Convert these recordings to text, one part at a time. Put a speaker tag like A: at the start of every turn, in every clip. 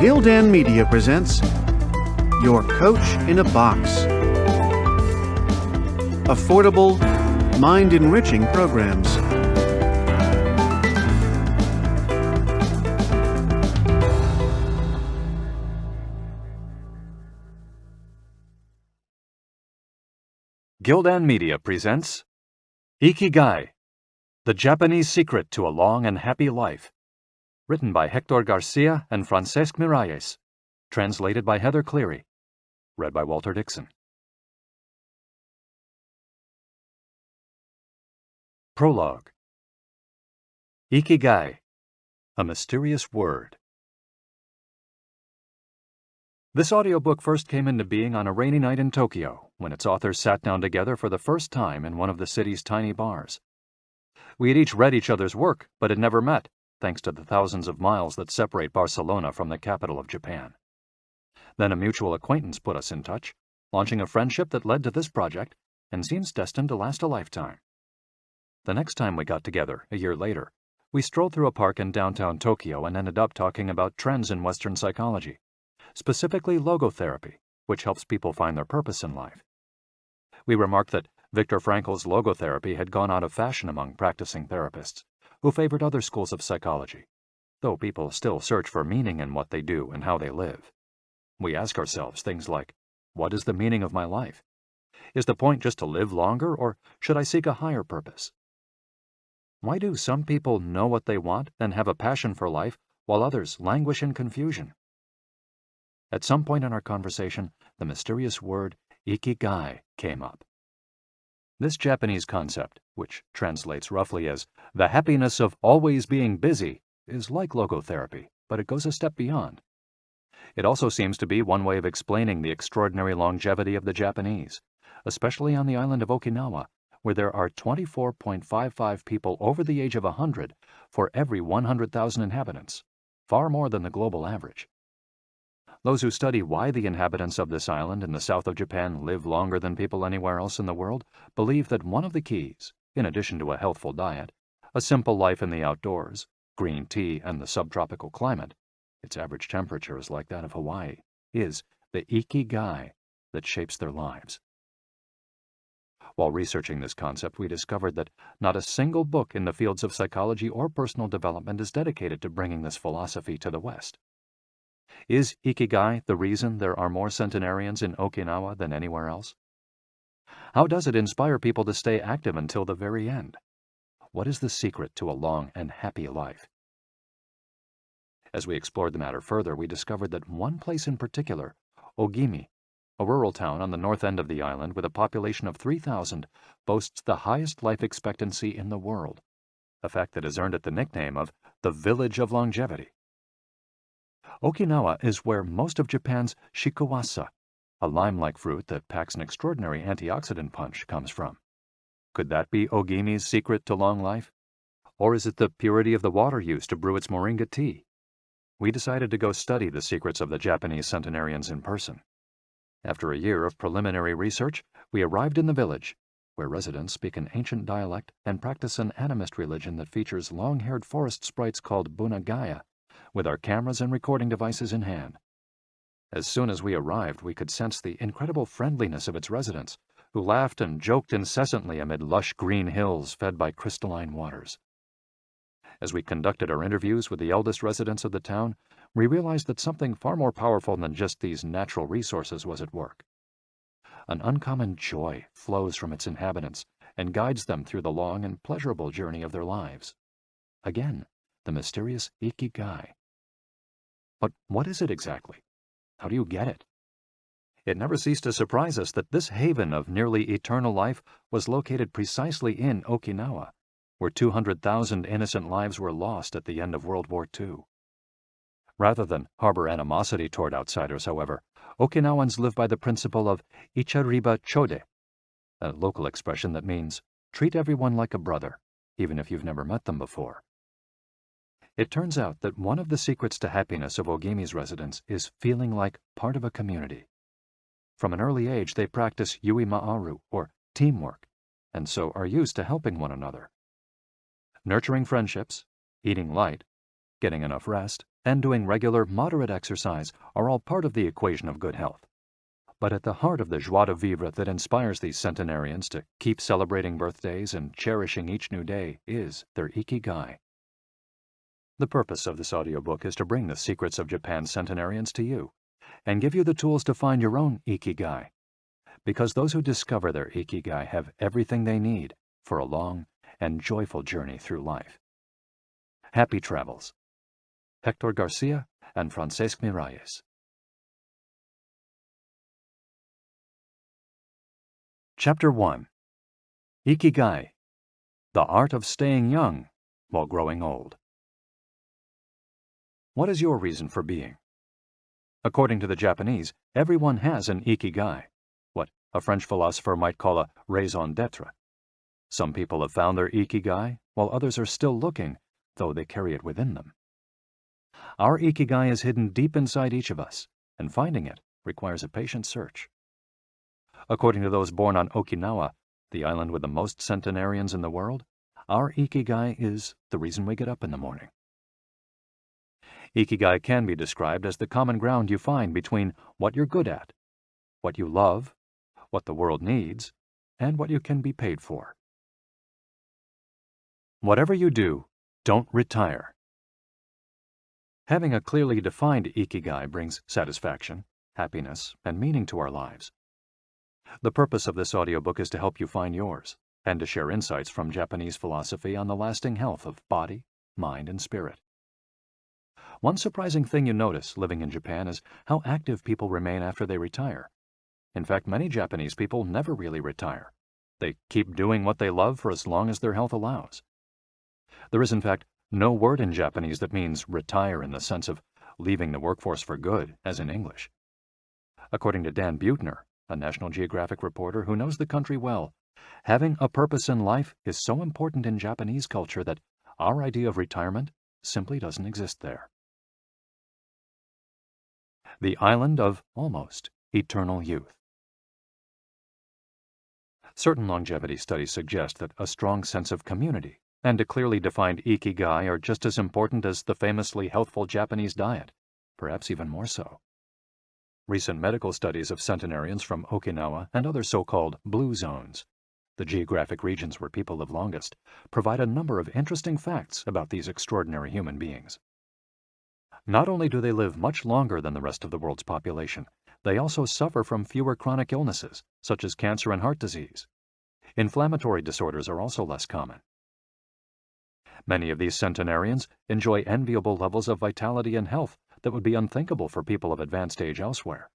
A: Gildan Media presents Your Coach in a Box. Affordable, mind-enriching programs.
B: Gildan Media presents Ikigai, The Japanese Secret to a Long and Happy Life, written by Hector Garcia and Francesc Miralles, translated by Heather Cleary, read by Walter Dixon. Prologue. Ikigai, a mysterious word. This audiobook first came into being on a rainy night in Tokyo, when its authors sat down together for the first time in one of the city's tiny bars. We had each read each other's work, but had never met, thanks to the thousands of miles that separate Barcelona from the capital of Japan. Then a mutual acquaintance put us in touch, launching a friendship that led to this project and seems destined to last a lifetime. The next time we got together, a year later, we strolled through a park in downtown Tokyo and ended up talking about trends in Western psychology, specifically logotherapy, which helps people find their purpose in life. We remarked that Viktor Frankl's logotherapy had gone out of fashion among practicing therapists, who favored other schools of psychology, though people still search for meaning in what they do and how they live. We ask ourselves things like, what is the meaning of my life? Is the point just to live longer, or should I seek a higher purpose? Why do some people know what they want and have a passion for life, while others languish in confusion? At some point in our conversation, the mysterious word Ikigai came up. This Japanese concept, which translates roughly as the happiness of always being busy, is like logotherapy, but it goes a step beyond. It also seems to be one way of explaining the extraordinary longevity of the Japanese, especially on the island of Okinawa, where there are 24.55 people over the age of 100 for every 100,000 inhabitants, far more than the global average. Those who study why the inhabitants of this island in the south of Japan live longer than people anywhere else in the world believe that one of the keys, in addition to a healthful diet, a simple life in the outdoors, green tea, and the subtropical climate, its average temperature is like that of Hawaii, is the Ikigai that shapes their lives. While researching this concept, we discovered that not a single book in the fields of psychology or personal development is dedicated to bringing this philosophy to the West. Is Ikigai the reason there are more centenarians in Okinawa than anywhere else? How does it inspire people to stay active until the very end? What is the secret to a long and happy life? As we explored the matter further, we discovered that one place in particular, Ogimi, a rural town on the north end of the island with a population of 3,000, boasts the highest life expectancy in the world, a fact that has earned it the nickname of the Village of Longevity. Okinawa is where most of Japan's shikuwasa, a lime-like fruit that packs an extraordinary antioxidant punch, comes from. Could that be Ogimi's secret to long life? Or is it the purity of the water used to brew its moringa tea? We decided to go study the secrets of the Japanese centenarians in person. After a year of preliminary research, we arrived in the village, where residents speak an ancient dialect and practice an animist religion that features long-haired forest sprites called bunagaya, with our cameras and recording devices in hand. As soon as we arrived, we could sense the incredible friendliness of its residents, who laughed and joked incessantly amid lush green hills fed by crystalline waters. As we conducted our interviews with the eldest residents of the town, we realized that something far more powerful than just these natural resources was at work. An uncommon joy flows from its inhabitants and guides them through the long and pleasurable journey of their lives. Again, the mysterious Ikigai. But what is it exactly? How do you get it? It never ceased to surprise us that this haven of nearly eternal life was located precisely in Okinawa, where 200,000 innocent lives were lost at the end of World War II. Rather than harbor animosity toward outsiders, however, Okinawans live by the principle of ichariba chode, a local expression that means treat everyone like a brother, even if you've never met them before. It turns out that one of the secrets to happiness of Ogimi's residents is feeling like part of a community. From an early age, they practice yui ma'aru, or teamwork, and so are used to helping one another. Nurturing friendships, eating light, getting enough rest, and doing regular, moderate exercise are all part of the equation of good health. But at the heart of the joie de vivre that inspires these centenarians to keep celebrating birthdays and cherishing each new day is their Ikigai. The purpose of this audiobook is to bring the secrets of Japan's centenarians to you and give you the tools to find your own Ikigai, because those who discover their Ikigai have everything they need for a long and joyful journey through life. Happy travels. Hector Garcia and Francesc Miralles. Chapter 1. Ikigai, the art of staying young while growing old. What is your reason for being? According to the Japanese, everyone has an Ikigai, what a French philosopher might call a raison d'être. Some people have found their Ikigai, while others are still looking, though they carry it within them. Our Ikigai is hidden deep inside each of us, and finding it requires a patient search. According to those born on Okinawa, the island with the most centenarians in the world, our Ikigai is the reason we get up in the morning. Ikigai can be described as the common ground you find between what you're good at, what you love, what the world needs, and what you can be paid for. Whatever you do, don't retire. Having a clearly defined Ikigai brings satisfaction, happiness, and meaning to our lives. The purpose of this audiobook is to help you find yours, and to share insights from Japanese philosophy on the lasting health of body, mind, and spirit. One surprising thing you notice living in Japan is how active people remain after they retire. In fact, many Japanese people never really retire. They keep doing what they love for as long as their health allows. There is, in fact, no word in Japanese that means retire in the sense of leaving the workforce for good, as in English. According to Dan Buettner, a National Geographic reporter who knows the country well, having a purpose in life is so important in Japanese culture that our idea of retirement simply doesn't exist there. The island of almost eternal youth. Certain longevity studies suggest that a strong sense of community and a clearly defined Ikigai are just as important as the famously healthful Japanese diet, perhaps even more so. Recent medical studies of centenarians from Okinawa and other so-called blue zones, the geographic regions where people live longest, provide a number of interesting facts about these extraordinary human beings. Not only do they live much longer than the rest of the world's population, they also suffer from fewer chronic illnesses, such as cancer and heart disease. Inflammatory disorders are also less common. Many of these centenarians enjoy enviable levels of vitality and health that would be unthinkable for people of advanced age elsewhere.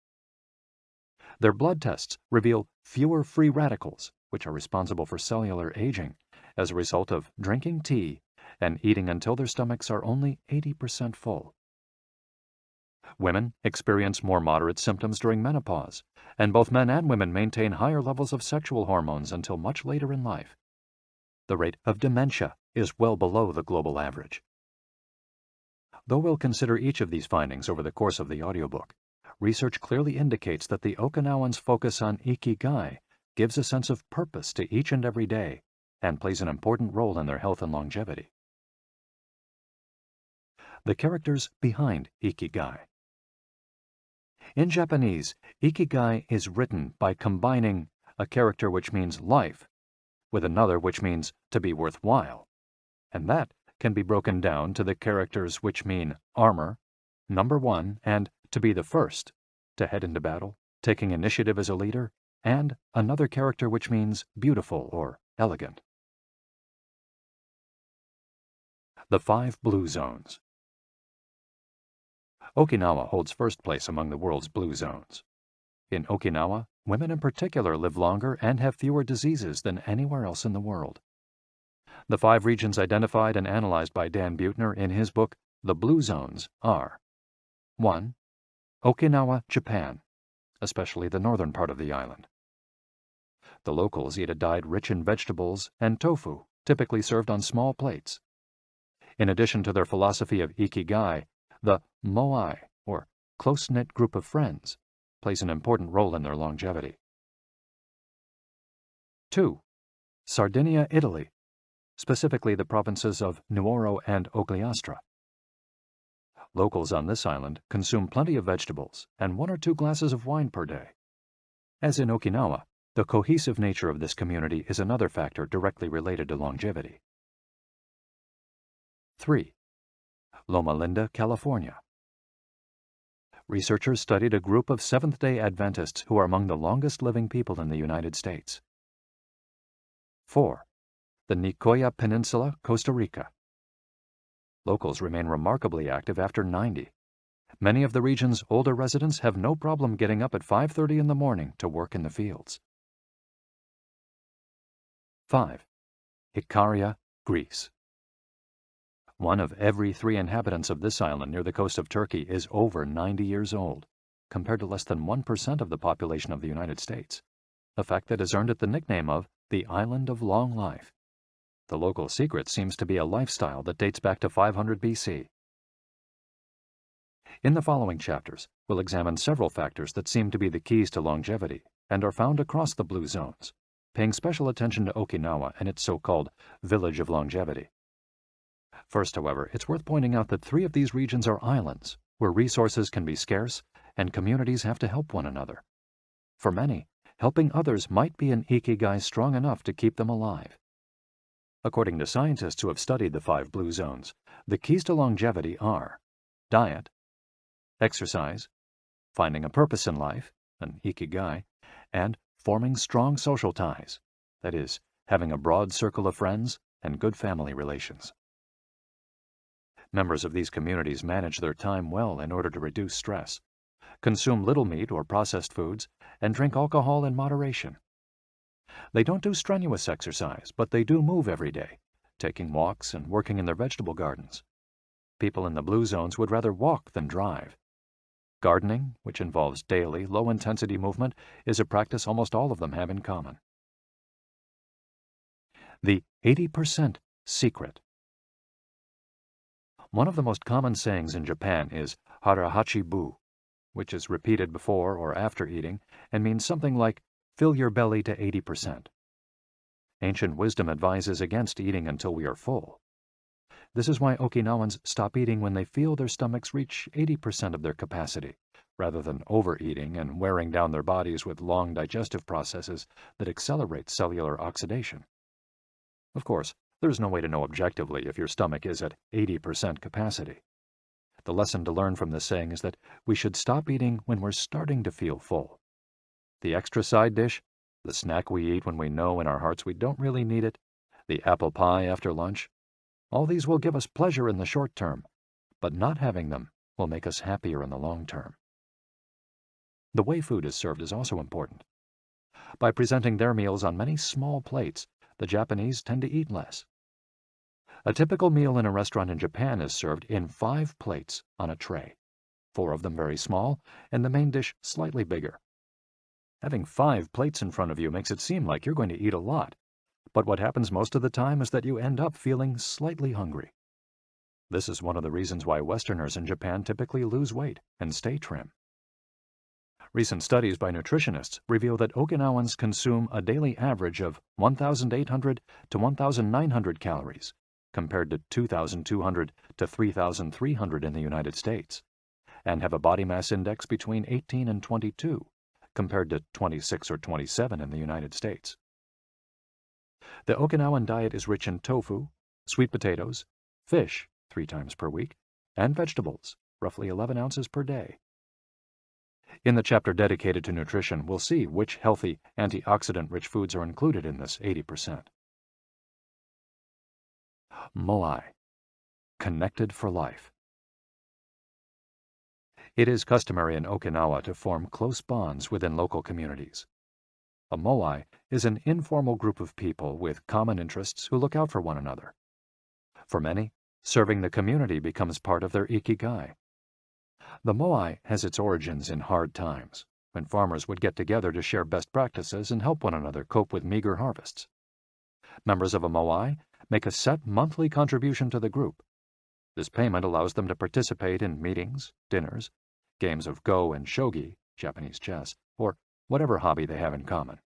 B: Their blood tests reveal fewer free radicals, which are responsible for cellular aging, as a result of drinking tea and eating until their stomachs are only 80% full. Women experience more moderate symptoms during menopause, and both men and women maintain higher levels of sexual hormones until much later in life. The rate of dementia is well below the global average. Though we'll consider each of these findings over the course of the audiobook, research clearly indicates that the Okinawans' focus on Ikigai gives a sense of purpose to each and every day and plays an important role in their health and longevity. The characters behind Ikigai. In Japanese, Ikigai is written by combining a character which means life with another which means to be worthwhile, and that can be broken down to the characters which mean armor, number one, and to be the first, to head into battle, taking initiative as a leader, and another character which means beautiful or elegant. The 5 blue zones. Okinawa holds first place among the world's blue zones. In Okinawa, women in particular live longer and have fewer diseases than anywhere else in the world. The 5 regions identified and analyzed by Dan Buettner in his book, The Blue Zones, are 1. Okinawa, Japan, especially the northern part of the island. The locals eat a diet rich in vegetables and tofu, typically served on small plates. In addition to their philosophy of Ikigai, the moai, or close-knit group of friends, plays an important role in their longevity. 2. Sardinia, Italy, specifically the provinces of Nuoro and Ogliastra. Locals on this island consume plenty of vegetables and 1 or 2 glasses of wine per day. As in Okinawa, the cohesive nature of this community is another factor directly related to longevity. 3. Loma Linda, California. Researchers studied a group of Seventh-day Adventists who are among the longest living people in the United States. 4. The Nicoya Peninsula, Costa Rica. Locals remain remarkably active after 90. Many of the region's older residents have no problem getting up at 5:30 in the morning to work in the fields. 5. Ikaria, Greece. 1 of every 3 inhabitants of this island near the coast of Turkey is over 90 years old, compared to less than 1% of the population of the United States, a fact that has earned it the nickname of the Island of Long Life. The local secret seems to be a lifestyle that dates back to 500 BC. In the following chapters, we'll examine several factors that seem to be the keys to longevity and are found across the blue zones, paying special attention to Okinawa and its so-called Village of Longevity. First, however, it's worth pointing out that 3 of these regions are islands, where resources can be scarce and communities have to help one another. For many, helping others might be an ikigai strong enough to keep them alive. According to scientists who have studied the 5 blue zones, the keys to longevity are diet, exercise, finding a purpose in life, an ikigai, and forming strong social ties, that is, having a broad circle of friends and good family relations. Members of these communities manage their time well in order to reduce stress, consume little meat or processed foods, and drink alcohol in moderation. They don't do strenuous exercise, but they do move every day, taking walks and working in their vegetable gardens. People in the blue zones would rather walk than drive. Gardening, which involves daily, low-intensity movement, is a practice almost all of them have in common. The 80% secret. One of the most common sayings in Japan is harahachi-bu, which is repeated before or after eating and means something like, fill your belly to 80%. Ancient wisdom advises against eating until we are full. This is why Okinawans stop eating when they feel their stomachs reach 80% of their capacity, rather than overeating and wearing down their bodies with long digestive processes that accelerate cellular oxidation. Of course, there's no way to know objectively if your stomach is at 80% capacity. The lesson to learn from this saying is that we should stop eating when we're starting to feel full. The extra side dish, the snack we eat when we know in our hearts we don't really need it, the apple pie after lunch, all these will give us pleasure in the short term, but not having them will make us happier in the long term. The way food is served is also important. By presenting their meals on many small plates, the Japanese tend to eat less. A typical meal in a restaurant in Japan is served in 5 plates on a tray, 4 of them very small, and the main dish slightly bigger. Having 5 plates in front of you makes it seem like you're going to eat a lot, but what happens most of the time is that you end up feeling slightly hungry. This is one of the reasons why Westerners in Japan typically lose weight and stay trim. Recent studies by nutritionists reveal that Okinawans consume a daily average of 1,800 to 1,900 calories, compared to 2,200 to 3,300 in the United States, and have a body mass index between 18 and 22, compared to 26 or 27 in the United States. The Okinawan diet is rich in tofu, sweet potatoes, fish 3 times per week, and vegetables, roughly 11 ounces per day. In the chapter dedicated to nutrition, we'll see which healthy, antioxidant-rich foods are included in this 80%. Moai, connected for life. It is customary in Okinawa to form close bonds within local communities. A moai is an informal group of people with common interests who look out for one another. For many, serving the community becomes part of their ikigai. The moai has its origins in hard times, when farmers would get together to share best practices and help one another cope with meager harvests. Members of a moai make a set monthly contribution to the group. This payment allows them to participate in meetings, dinners, games of go and shogi, Japanese chess, or whatever hobby they have in common.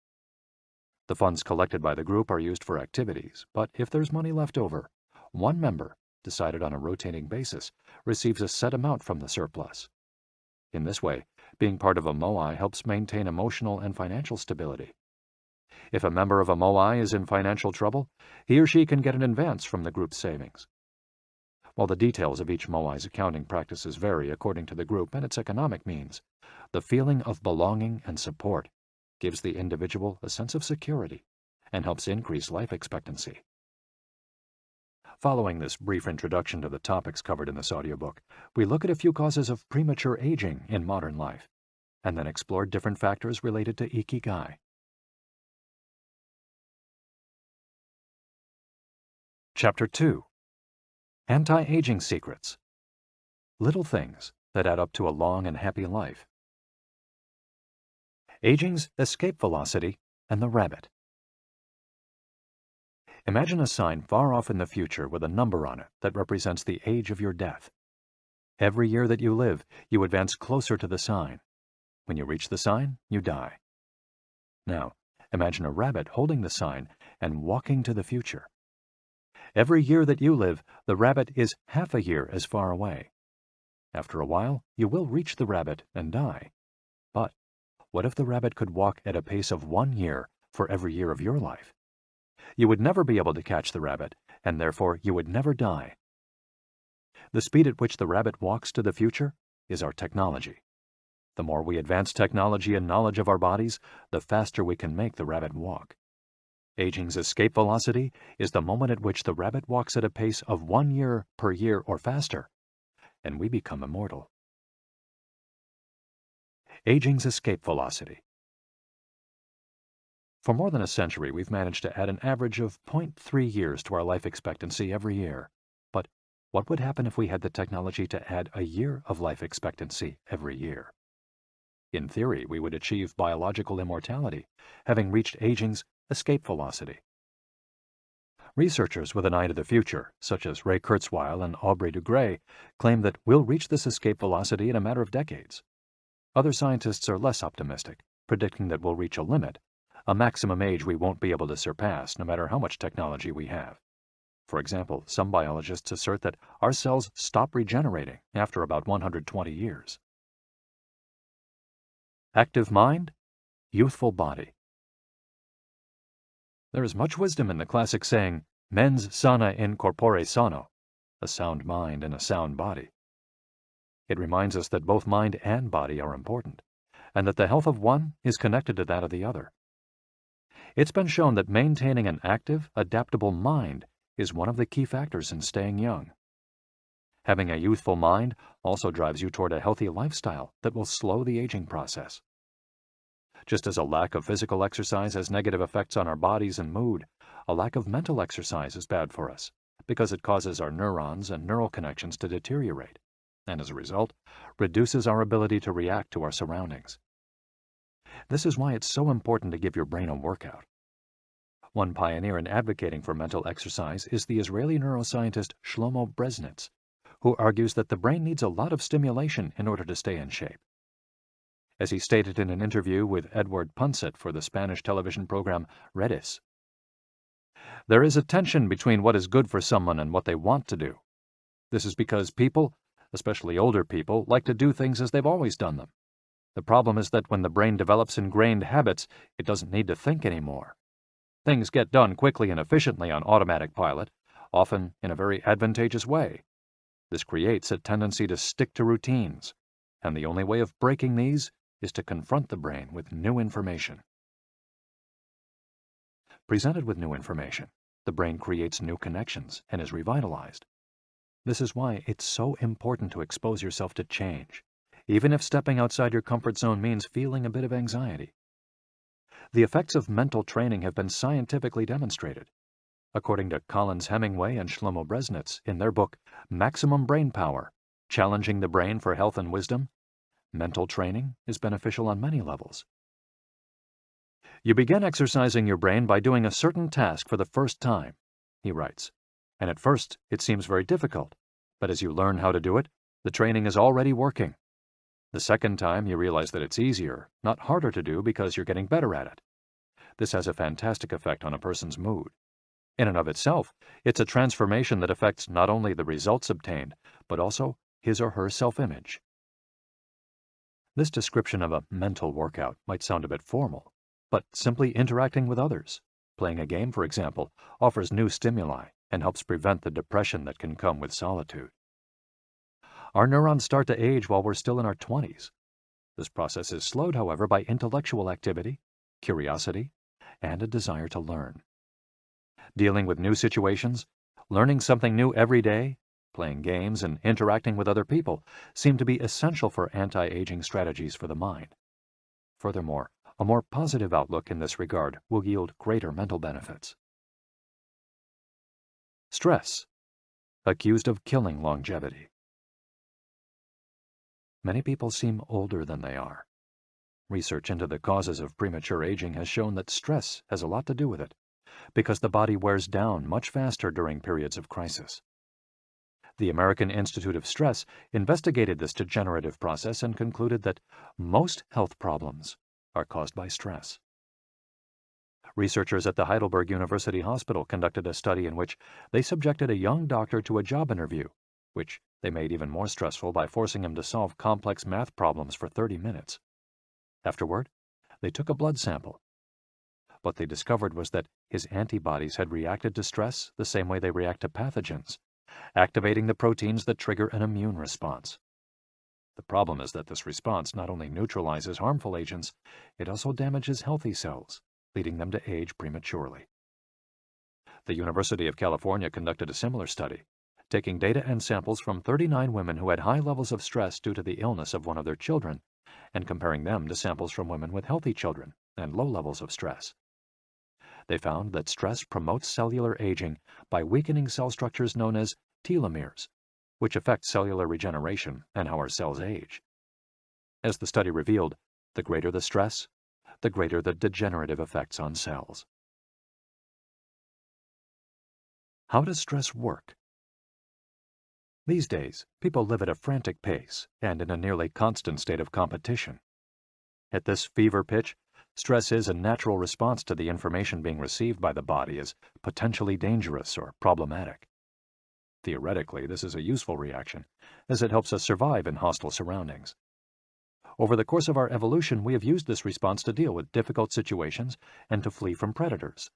B: The funds collected by the group are used for activities, but if there's money left over, one member decided on a rotating basis, receives a set amount from the surplus. In this way, being part of a moai helps maintain emotional and financial stability. If a member of a moai is in financial trouble, he or she can get an advance from the group's savings. While the details of each moai's accounting practices vary according to the group and its economic means, the feeling of belonging and support gives the individual a sense of security and helps increase life expectancy. Following this brief introduction to the topics covered in this audiobook, we look at a few causes of premature aging in modern life, and then explore different factors related to Ikigai. Chapter 2. Anti-Aging Secrets. Little things that add up to a long and happy life. Aging's escape velocity and the rabbit. Imagine a sign far off in the future with a number on it that represents the age of your death. Every year that you live, you advance closer to the sign. When you reach the sign, you die. Now, imagine a rabbit holding the sign and walking to the future. Every year that you live, the rabbit is half a year as far away. After a while, you will reach the rabbit and die. But what if the rabbit could walk at a pace of 1 year for every year of your life? You would never be able to catch the rabbit, and therefore you would never die. The speed at which the rabbit walks to the future is our technology. The more we advance technology and knowledge of our bodies, the faster we can make the rabbit walk. Aging's escape velocity is the moment at which the rabbit walks at a pace of 1 year per year or faster, and we become immortal. Aging's escape velocity. For more than a century, we've managed to add an average of 0.3 years to our life expectancy every year. But what would happen if we had the technology to add a year of life expectancy every year? In theory, we would achieve biological immortality, having reached aging's escape velocity. Researchers with an eye to the future, such as Ray Kurzweil and Aubrey de Grey, claim that we'll reach this escape velocity in a matter of decades. Other scientists are less optimistic, predicting that we'll reach a limit, a maximum age we won't be able to surpass no matter how much technology we have. For example, some biologists assert that our cells stop regenerating after about 120 years. Active mind, youthful body. There is much wisdom in the classic saying, mens sana in corpore sano, a sound mind in a sound body. It reminds us that both mind and body are important, and that the health of one is connected to that of the other. It's been shown that maintaining an active, adaptable mind is one of the key factors in staying young. Having a youthful mind also drives you toward a healthy lifestyle that will slow the aging process. Just as a lack of physical exercise has negative effects on our bodies and mood, a lack of mental exercise is bad for us because it causes our neurons and neural connections to deteriorate, and as a result, reduces our ability to react to our surroundings. This is why it's so important to give your brain a workout. One pioneer in advocating for mental exercise is the Israeli neuroscientist Shlomo Bresnitz, who argues that the brain needs a lot of stimulation in order to stay in shape. As he stated in an interview with Edward Punset for the Spanish television program Redis, there is a tension between what is good for someone and what they want to do. This is because people, especially older people, like to do things as they've always done them. The problem is that when the brain develops ingrained habits, it doesn't need to think anymore. Things get done quickly and efficiently on automatic pilot, often in a very advantageous way. This creates a tendency to stick to routines, and the only way of breaking these is to confront the brain with new information. Presented with new information, the brain creates new connections and is revitalized. This is why it's so important to expose yourself to change, even if stepping outside your comfort zone means feeling a bit of anxiety. The effects of mental training have been scientifically demonstrated. According to Collins Hemingway and Shlomo Bresnitz in their book Maximum Brain Power, Challenging the Brain for Health and Wisdom, mental training is beneficial on many levels. You begin exercising your brain by doing a certain task for the first time, he writes, and at first it seems very difficult, but as you learn how to do it, the training is already working. The second time you realize that it's easier, not harder to do because you're getting better at it. This has a fantastic effect on a person's mood. In and of itself, it's a transformation that affects not only the results obtained, but also his or her self-image. This description of a mental workout might sound a bit formal, but simply interacting with others, playing a game, for example, offers new stimuli and helps prevent the depression that can come with solitude. Our neurons start to age while we're still in our 20s. This process is slowed, however, by intellectual activity, curiosity, and a desire to learn. Dealing with new situations, learning something new every day, playing games, and interacting with other people seem to be essential for anti-aging strategies for the mind. Furthermore, a more positive outlook in this regard will yield greater mental benefits. Stress, accused of killing longevity. Many people seem older than they are. Research into the causes of premature aging has shown that stress has a lot to do with it, because the body wears down much faster during periods of crisis. The American Institute of Stress investigated this degenerative process and concluded that most health problems are caused by stress. Researchers at the Heidelberg University Hospital conducted a study in which they subjected a young doctor to a job interview, which they made even more stressful by forcing him to solve complex math problems for 30 minutes. Afterward, they took a blood sample. What they discovered was that his antibodies had reacted to stress the same way they react to pathogens, activating the proteins that trigger an immune response. The problem is that this response not only neutralizes harmful agents, it also damages healthy cells, leading them to age prematurely. The University of California conducted a similar study, taking data and samples from 39 women who had high levels of stress due to the illness of one of their children, and comparing them to samples from women with healthy children and low levels of stress. They found that stress promotes cellular aging by weakening cell structures known as telomeres, which affect cellular regeneration and how our cells age. As the study revealed, the greater the stress, the greater the degenerative effects on cells. How does stress work? These days, people live at a frantic pace and in a nearly constant state of competition. At this fever pitch, stress is a natural response to the information being received by the body as potentially dangerous or problematic. Theoretically, this is a useful reaction, as it helps us survive in hostile surroundings. Over the course of our evolution, we have used this response to deal with difficult situations and to flee from predators.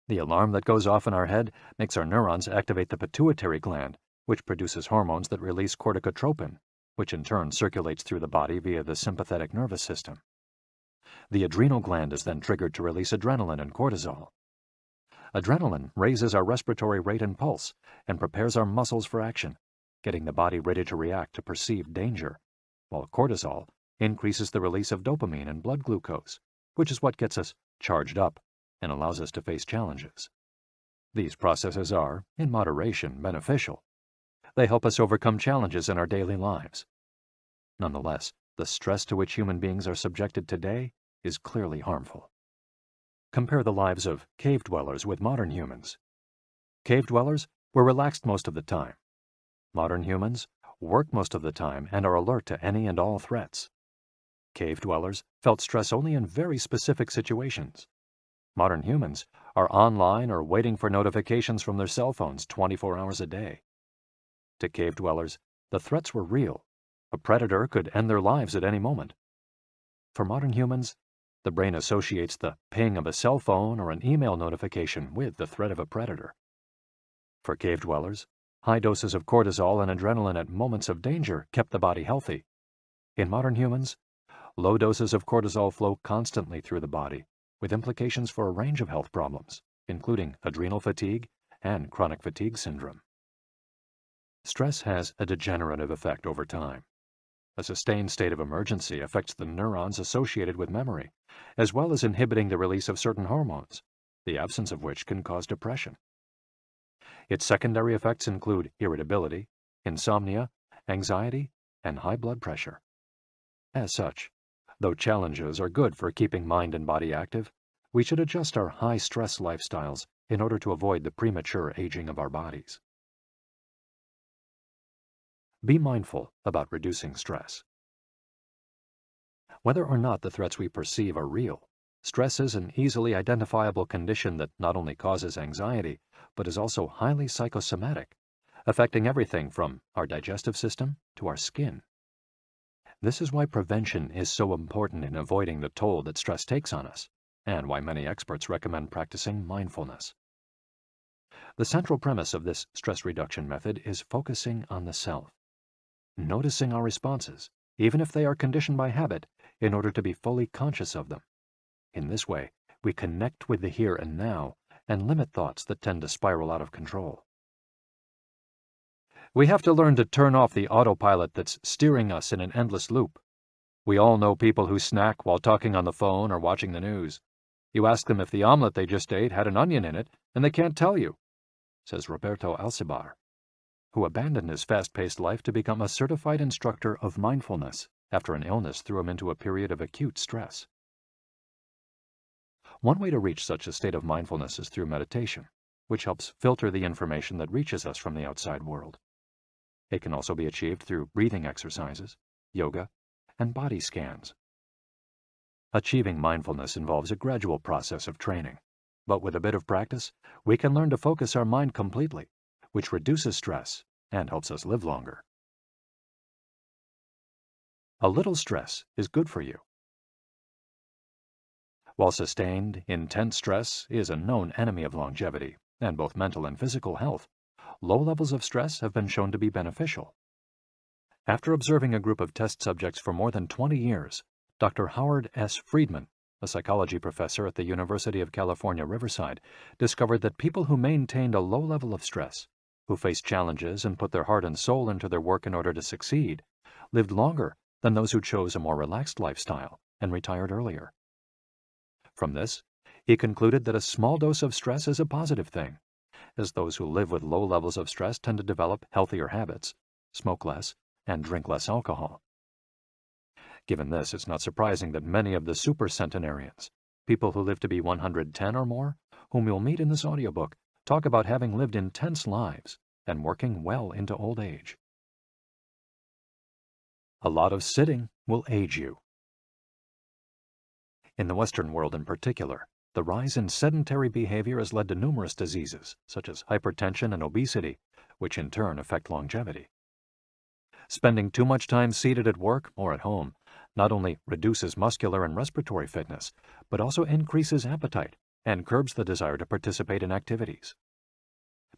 B: The alarm that goes off in our head makes our neurons activate the pituitary gland, which produces hormones that release corticotropin, which in turn circulates through the body via the sympathetic nervous system. The adrenal gland is then triggered to release adrenaline and cortisol. Adrenaline raises our respiratory rate and pulse and prepares our muscles for action, getting the body ready to react to perceived danger, while cortisol increases the release of dopamine and blood glucose, which is what gets us charged up and allows us to face challenges. These processes are, in moderation, beneficial. They help us overcome challenges in our daily lives. Nonetheless, the stress to which human beings are subjected today is clearly harmful. Compare the lives of cave dwellers with modern humans. Cave dwellers were relaxed most of the time. Modern humans work most of the time and are alert to any and all threats. Cave dwellers felt stress only in very specific situations. Modern humans are online or waiting for notifications from their cell phones 24 hours a day. To cave dwellers, the threats were real. A predator could end their lives at any moment. For modern humans, the brain associates the ping of a cell phone or an email notification with the threat of a predator. For cave dwellers, high doses of cortisol and adrenaline at moments of danger kept the body healthy. In modern humans, low doses of cortisol flow constantly through the body, with implications for a range of health problems, including adrenal fatigue and chronic fatigue syndrome. Stress has a degenerative effect over time. A sustained state of emergency affects the neurons associated with memory, as well as inhibiting the release of certain hormones, the absence of which can cause depression. Its secondary effects include irritability, insomnia, anxiety, and high blood pressure. As such, though challenges are good for keeping mind and body active, we should adjust our high-stress lifestyles in order to avoid the premature aging of our bodies. Be mindful about reducing stress. Whether or not the threats we perceive are real, Stress is an easily identifiable condition that not only causes anxiety, but is also highly psychosomatic, affecting everything from our digestive system to our skin. This is why prevention is so important in avoiding the toll that stress takes on us, and why many experts recommend practicing mindfulness. The central premise of this stress reduction method is focusing on the self, noticing our responses, even if they are conditioned by habit, in order to be fully conscious of them. In this way, we connect with the here and now and limit thoughts that tend to spiral out of control. We have to learn to turn off the autopilot that's steering us in an endless loop. We all know people who snack while talking on the phone or watching the news. You ask them if the omelet they just ate had an onion in it, and they can't tell you, says Roberto Alcibar, who abandoned his fast-paced life to become a certified instructor of mindfulness after an illness threw him into a period of acute stress. One way to reach such a state of mindfulness is through meditation, which helps filter the information that reaches us from the outside world. It can also be achieved through breathing exercises, yoga, and body scans. Achieving mindfulness involves a gradual process of training, but with a bit of practice, we can learn to focus our mind completely, which reduces stress and helps us live longer. A little stress is good for you. While sustained, intense stress is a known enemy of longevity and both mental and physical health, low levels of stress have been shown to be beneficial. After observing a group of test subjects for more than 20 years, Dr. Howard S. Friedman, a psychology professor at the University of California, Riverside, discovered that people who maintained a low level of stress, who faced challenges and put their heart and soul into their work in order to succeed, lived longer than those who chose a more relaxed lifestyle and retired earlier. From this, he concluded that a small dose of stress is a positive thing, as those who live with low levels of stress tend to develop healthier habits, smoke less, and drink less alcohol. Given this, it's not surprising that many of the supercentenarians, people who live to be 110 or more, whom you'll meet in this audiobook, talk about having lived intense lives and working well into old age. A lot of sitting will age you. In the Western world in particular, the rise in sedentary behavior has led to numerous diseases, such as hypertension and obesity, which in turn affect longevity. Spending too much time seated at work or at home not only reduces muscular and respiratory fitness, but also increases appetite and curbs the desire to participate in activities.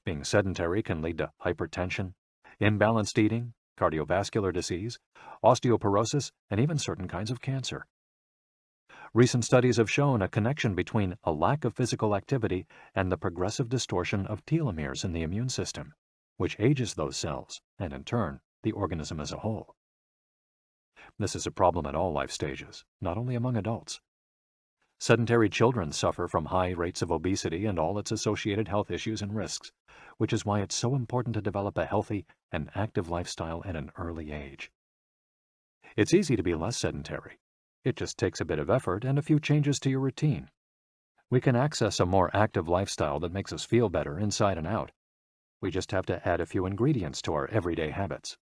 B: Being sedentary can lead to hypertension, imbalanced eating, cardiovascular disease, osteoporosis, and even certain kinds of cancer. Recent studies have shown a connection between a lack of physical activity and the progressive distortion of telomeres in the immune system, which ages those cells and, in turn, the organism as a whole. This is a problem at all life stages, not only among adults. Sedentary children suffer from high rates of obesity and all its associated health issues and risks, which is why it's so important to develop a healthy and active lifestyle at an early age. It's easy to be less sedentary. It just takes a bit of effort and a few changes to your routine. We can access a more active lifestyle that makes us feel better inside and out. We just have to add a few ingredients to our everyday habits.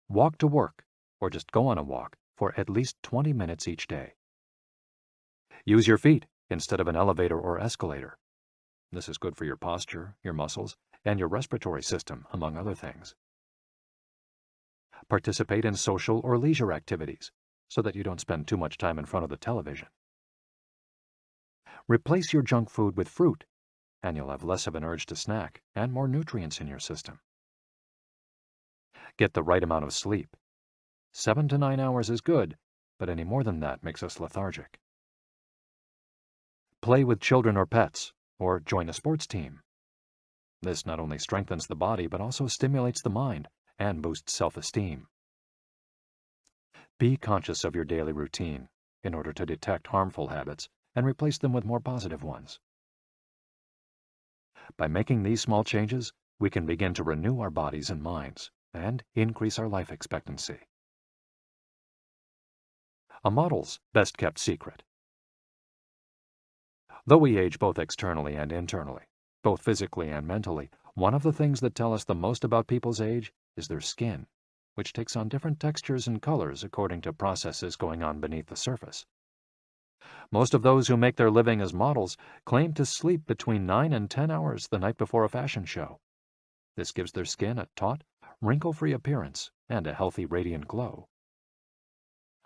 B: Walk to work, or just go on a walk, for at least 20 minutes each day. Use your feet instead of an elevator or escalator. This is good for your posture, your muscles, and your respiratory system, among other things. Participate in social or leisure activities, so that you don't spend too much time in front of the television. Replace your junk food with fruit, and you'll have less of an urge to snack and more nutrients in your system. Get the right amount of sleep. 7 to 9 hours is good, but any more than that makes us lethargic. Play with children or pets, or join a sports team. This not only strengthens the body, but also stimulates the mind and boosts self-esteem. Be conscious of your daily routine in order to detect harmful habits and replace them with more positive ones. By making these small changes, we can begin to renew our bodies and minds and increase our life expectancy. A model's best-kept secret. Though we age both externally and internally, both physically and mentally, one of the things that tell us the most about people's age is their skin, which takes on different textures and colors according to processes going on beneath the surface. Most of those who make their living as models claim to sleep between 9 and 10 hours the night before a fashion show. This gives their skin a taut, wrinkle-free appearance and a healthy, radiant glow.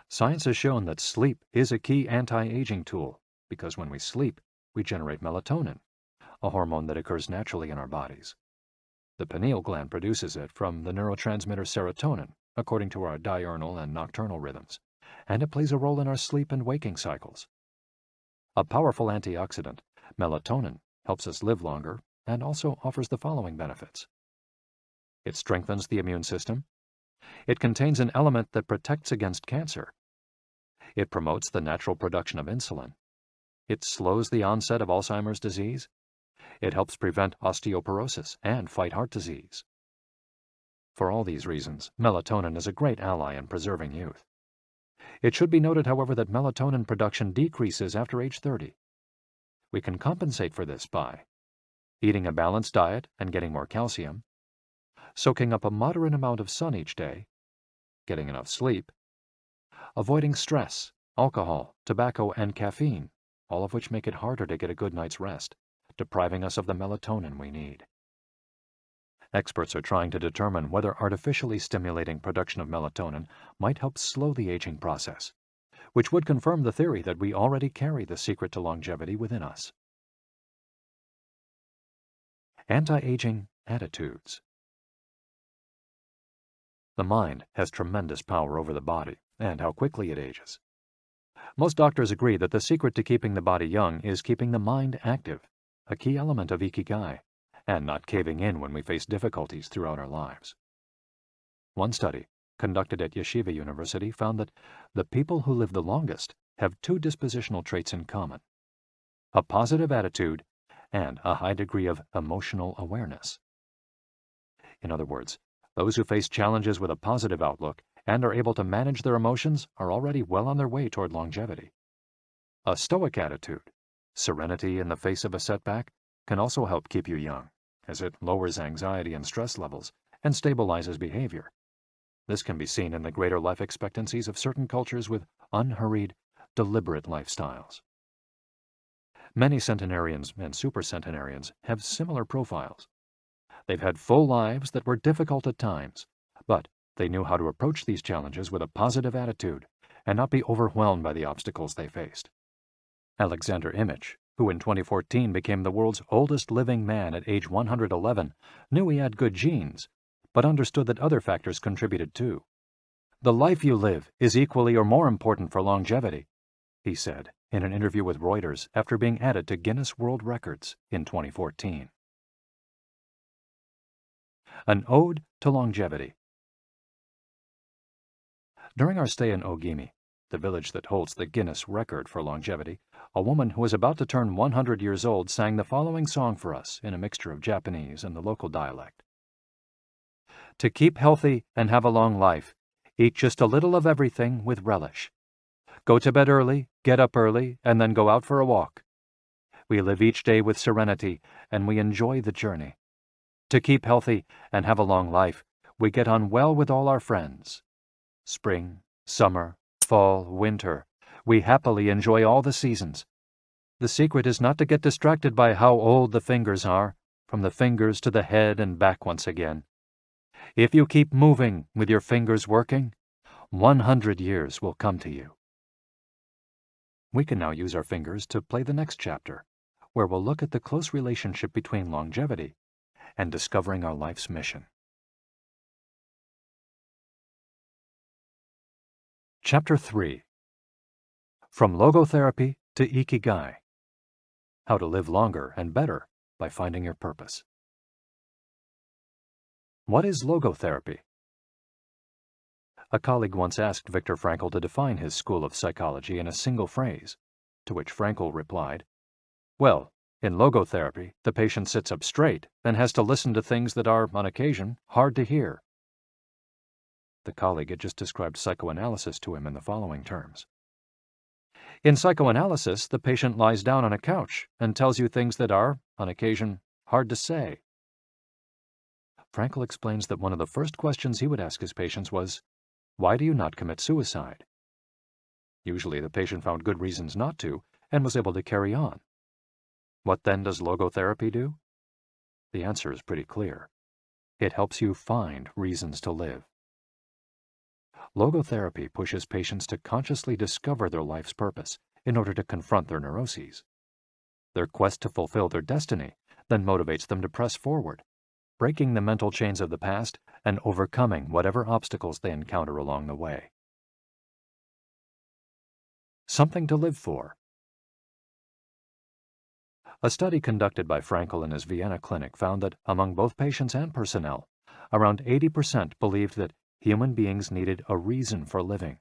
B: Science has shown that sleep is a key anti-aging tool because when we sleep, we generate melatonin, a hormone that occurs naturally in our bodies. The pineal gland produces it from the neurotransmitter serotonin, according to our diurnal and nocturnal rhythms, and it plays a role in our sleep and waking cycles. A powerful antioxidant, melatonin, helps us live longer and also offers the following benefits. It strengthens the immune system. It contains an element that protects against cancer. It promotes the natural production of insulin. It slows the onset of Alzheimer's disease. It helps prevent osteoporosis and fight heart disease. For all these reasons, melatonin is a great ally in preserving youth. It should be noted, however, that melatonin production decreases after age 30. We can compensate for this by eating a balanced diet and getting more calcium, soaking up a moderate amount of sun each day, getting enough sleep, avoiding stress, alcohol, tobacco, and caffeine, all of which make it harder to get a good night's rest, depriving us of the melatonin we need. Experts are trying to determine whether artificially stimulating production of melatonin might help slow the aging process, which would confirm the theory that we already carry the secret to longevity within us. Anti-aging attitudes. The mind has tremendous power over the body and how quickly it ages. Most doctors agree that the secret to keeping the body young is keeping the mind active, a key element of Ikigai, and not caving in when we face difficulties throughout our lives. One study, conducted at Yeshiva University, found that the people who live the longest have two dispositional traits in common: a positive attitude and a high degree of emotional awareness. In other words, those who face challenges with a positive outlook and are able to manage their emotions are already well on their way toward longevity. A stoic attitude, serenity in the face of a setback, can also help keep you young, as it lowers anxiety and stress levels and stabilizes behavior. This can be seen in the greater life expectancies of certain cultures with unhurried, deliberate lifestyles. Many centenarians and supercentenarians have similar profiles. They've had full lives that were difficult at times, but they knew how to approach these challenges with a positive attitude and not be overwhelmed by the obstacles they faced. Alexander Imich, who in 2014 became the world's oldest living man at age 111, knew he had good genes, but understood that other factors contributed too. "The life you live is equally or more important for longevity," he said in an interview with Reuters after being added to Guinness World Records in 2014. An Ode to Longevity. During our stay in Ogimi, the village that holds the Guinness record for longevity, a woman who was about to turn 100 years old sang the following song for us in a mixture of Japanese and the local dialect. "To keep healthy and have a long life, eat just a little of everything with relish. Go to bed early, get up early, and then go out for a walk. We live each day with serenity, and we enjoy the journey. To keep healthy and have a long life, we get on well with all our friends. Spring, summer, fall, winter, we happily enjoy all the seasons. The secret is not to get distracted by how old the fingers are, from the fingers to the head and back once again. If you keep moving with your fingers working, 100 years will come to you." We can now use our fingers to play the next chapter, where we'll look at the close relationship between longevity and discovering our life's mission. Chapter 3. From Logotherapy to Ikigai. How to live longer and better by finding your purpose. What is logotherapy? A colleague once asked Viktor Frankl to define his school of psychology in a single phrase, to which Frankl replied, "Well, in logotherapy, the patient sits up straight and has to listen to things that are, on occasion, hard to hear." The colleague had just described psychoanalysis to him in the following terms. "In psychoanalysis, the patient lies down on a couch and tells you things that are, on occasion, hard to say." Frankl explains that one of the first questions he would ask his patients was, "Why do you not commit suicide?" Usually the patient found good reasons not to and was able to carry on. What then does logotherapy do? The answer is pretty clear. It helps you find reasons to live. Logotherapy pushes patients to consciously discover their life's purpose in order to confront their neuroses. Their quest to fulfill their destiny then motivates them to press forward, breaking the mental chains of the past and overcoming whatever obstacles they encounter along the way. Something to live for. A study conducted by Frankl in his Vienna clinic found that among both patients and personnel, around 80% believed that human beings needed a reason for living,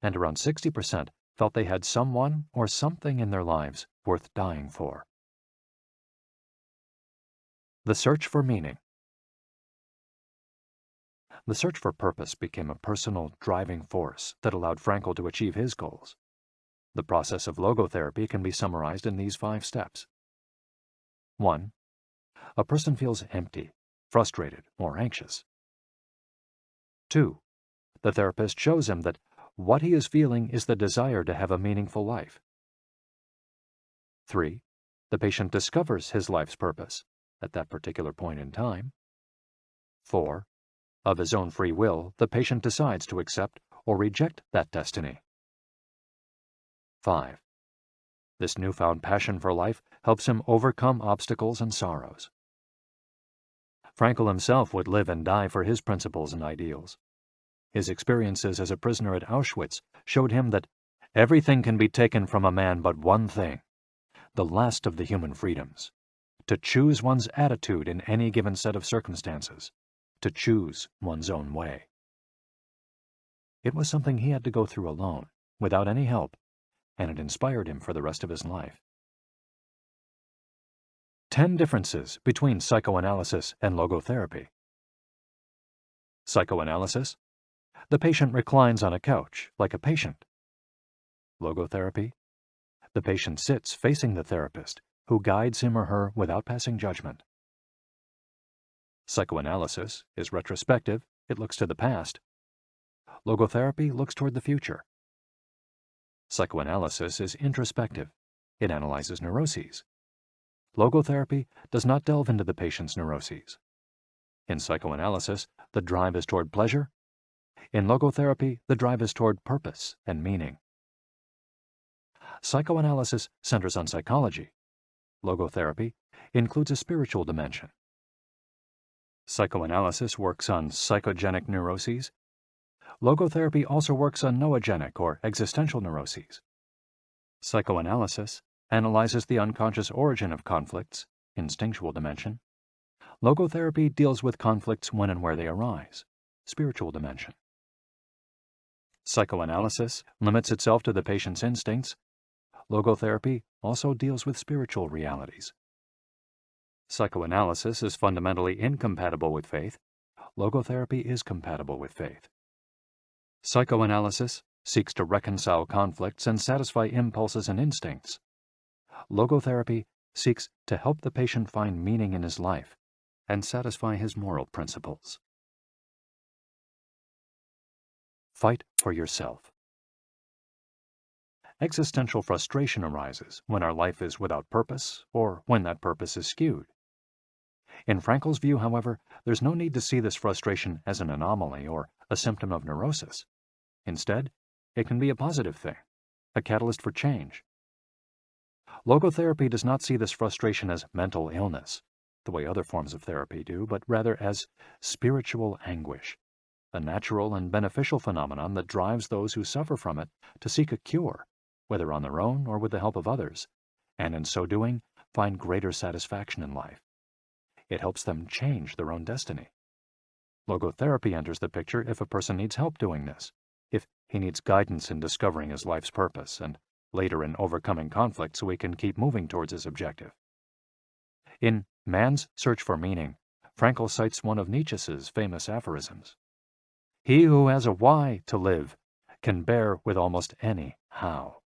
B: and around 60% felt they had someone or something in their lives worth dying for. The search for meaning. The search for purpose became a personal driving force that allowed Frankl to achieve his goals. The process of logotherapy can be summarized in these 5 steps. 1. A person feels empty, frustrated, or anxious. 2. The therapist shows him that what he is feeling is the desire to have a meaningful life. 3. The patient discovers his life's purpose at that particular point in time. 4. Of his own free will, the patient decides to accept or reject that destiny. 5. This newfound passion for life helps him overcome obstacles and sorrows. Frankl himself would live and die for his principles and ideals. His experiences as a prisoner at Auschwitz showed him that everything can be taken from a man but one thing, the last of the human freedoms: to choose one's attitude in any given set of circumstances, to choose one's own way. It was something he had to go through alone, without any help, and it inspired him for the rest of his life. 10 differences between psychoanalysis and logotherapy. Psychoanalysis: the patient reclines on a couch like a patient. Logotherapy: the patient sits facing the therapist, who guides him or her without passing judgment. Psychoanalysis is retrospective, it looks to the past. Logotherapy looks toward the future. Psychoanalysis is introspective, it analyzes neuroses. Logotherapy does not delve into the patient's neuroses. In psychoanalysis, the drive is toward pleasure. In logotherapy, the drive is toward purpose and meaning. Psychoanalysis centers on psychology. Logotherapy includes a spiritual dimension. Psychoanalysis works on psychogenic neuroses. Logotherapy also works on noogenic or existential neuroses. Psychoanalysis analyzes the unconscious origin of conflicts, instinctual dimension. Logotherapy deals with conflicts when and where they arise, spiritual dimension. Psychoanalysis limits itself to the patient's instincts. Logotherapy also deals with spiritual realities. Psychoanalysis is fundamentally incompatible with faith. Logotherapy is compatible with faith. Psychoanalysis seeks to reconcile conflicts and satisfy impulses and instincts. Logotherapy seeks to help the patient find meaning in his life and satisfy his moral principles. Fight for yourself. Existential frustration arises when our life is without purpose or when that purpose is skewed. In Frankl's view, however, there's no need to see this frustration as an anomaly or a symptom of neurosis. Instead, it can be a positive thing, a catalyst for change. Logotherapy does not see this frustration as mental illness, the way other forms of therapy do, but rather as spiritual anguish, a natural and beneficial phenomenon that drives those who suffer from it to seek a cure, whether on their own or with the help of others, and in so doing, find greater satisfaction in life. It helps them change their own destiny. Logotherapy enters the picture if a person needs help doing this, if he needs guidance in discovering his life's purpose, and later in overcoming conflict so he can keep moving towards his objective. In Man's Search for Meaning, Frankl cites one of Nietzsche's famous aphorisms: "He who has a why to live can bear with almost any how."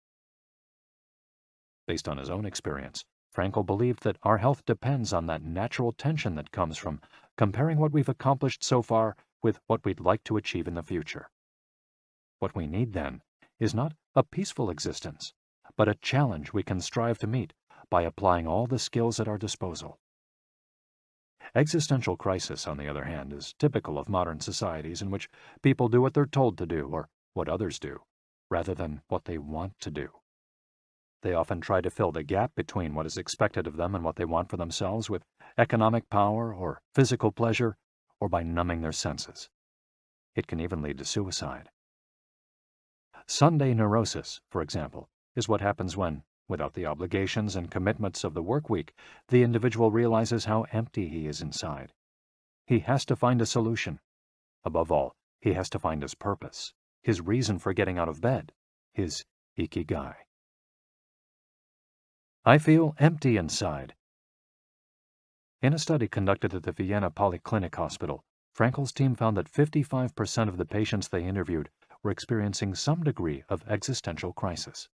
B: Based on his own experience, Frankl believed that our health depends on that natural tension that comes from comparing what we've accomplished so far with what we'd like to achieve in the future. What we need, then, is not a peaceful existence, but a challenge we can strive to meet by applying all the skills at our disposal. Existential crisis, on the other hand, is typical of modern societies in which people do what they're told to do or what others do, rather than what they want to do. They often try to fill the gap between what is expected of them and what they want for themselves with economic power or physical pleasure, or by numbing their senses. It can even lead to suicide. Sunday neurosis, for example, is what happens when, without the obligations and commitments of the work week, the individual realizes how empty he is inside. He has to find a solution. Above all, he has to find his purpose, his reason for getting out of bed, his Ikigai. I feel empty inside. In a study conducted at the Vienna Polyclinic Hospital, Frankel's team found that 55% of the patients they interviewed were experiencing some degree of existential crisis.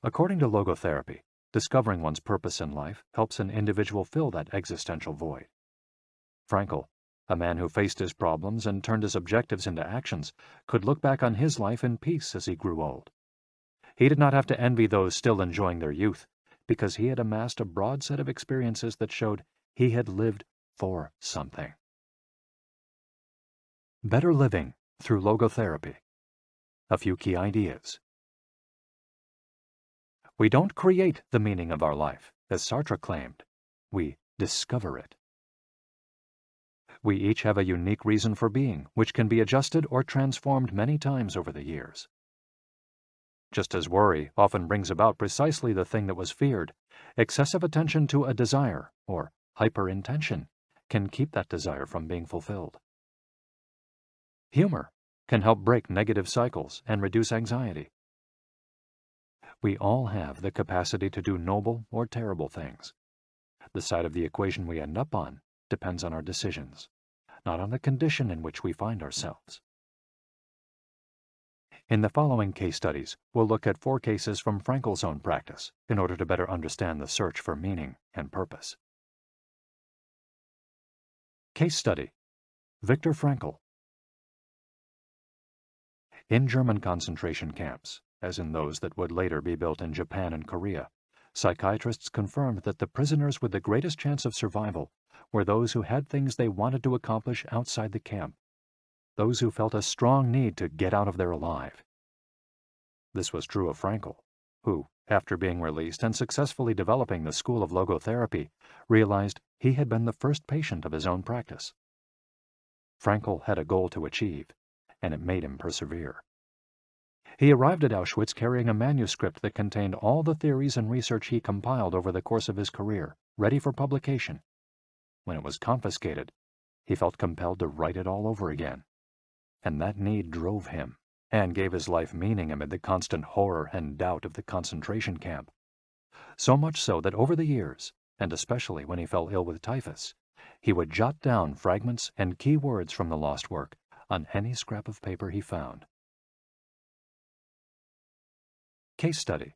B: According to logotherapy, discovering one's purpose in life helps an individual fill that existential void. Frankel, a man who faced his problems and turned his objectives into actions, could look back on his life in peace as he grew old. He did not have to envy those still enjoying their youth, because he had amassed a broad set of experiences that showed he had lived for something. Better living through logotherapy. A few key ideas. We don't create the meaning of our life, as Sartre claimed. We discover it. We each have a unique reason for being, which can be adjusted or transformed many times over the years. Just as worry often brings about precisely the thing that was feared, excessive attention to a desire, or hyperintention, can keep that desire from being fulfilled. Humor can help break negative cycles and reduce anxiety. We all have the capacity to do noble or terrible things. The side of the equation we end up on depends on our decisions, not on the condition in which we find ourselves. In the following case studies, we'll look at 4 cases from Frankel's own practice in order to better understand the search for meaning and purpose. Case study: Viktor Frankl. In German concentration camps, as in those that would later be built in Japan and Korea, psychiatrists confirmed that the prisoners with the greatest chance of survival were those who had things they wanted to accomplish outside the camp, those who felt a strong need to get out of there alive. This was true of Frankl, who, after being released and successfully developing the school of logotherapy, realized he had been the first patient of his own practice. Frankl had a goal to achieve, and it made him persevere. He arrived at Auschwitz carrying a manuscript that contained all the theories and research he compiled over the course of his career, ready for publication. When it was confiscated, he felt compelled to write it all over again. And that need drove him, and gave his life meaning amid the constant horror and doubt of the concentration camp. So much so that over the years, and especially when he fell ill with typhus, he would jot down fragments and key words from the lost work on any scrap of paper he found. Case study: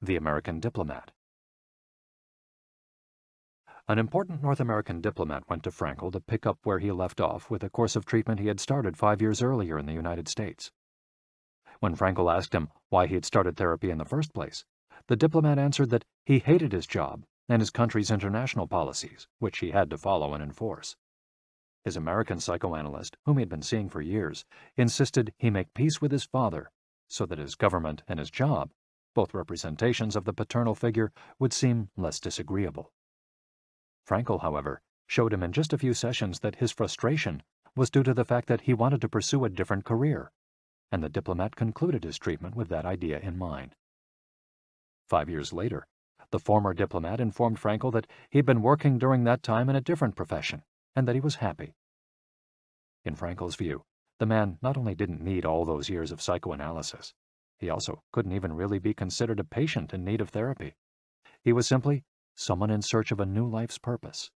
B: The American Diplomat. An important North American diplomat went to Frankl to pick up where he left off with a course of treatment he had started 5 years earlier in the United States. When Frankl asked him why he had started therapy in the first place, the diplomat answered that he hated his job and his country's international policies, which he had to follow and enforce. His American psychoanalyst, whom he had been seeing for years, insisted he make peace with his father so that his government and his job, both representations of the paternal figure, would seem less disagreeable. Frankl, however, showed him in just a few sessions that his frustration was due to the fact that he wanted to pursue a different career, and the diplomat concluded his treatment with that idea in mind. 5 years later, the former diplomat informed Frankl that he had been working during that time in a different profession, and that he was happy. In Frankl's view, the man not only didn't need all those years of psychoanalysis, he also couldn't even really be considered a patient in need of therapy. He was simply someone in search of a new life's purpose.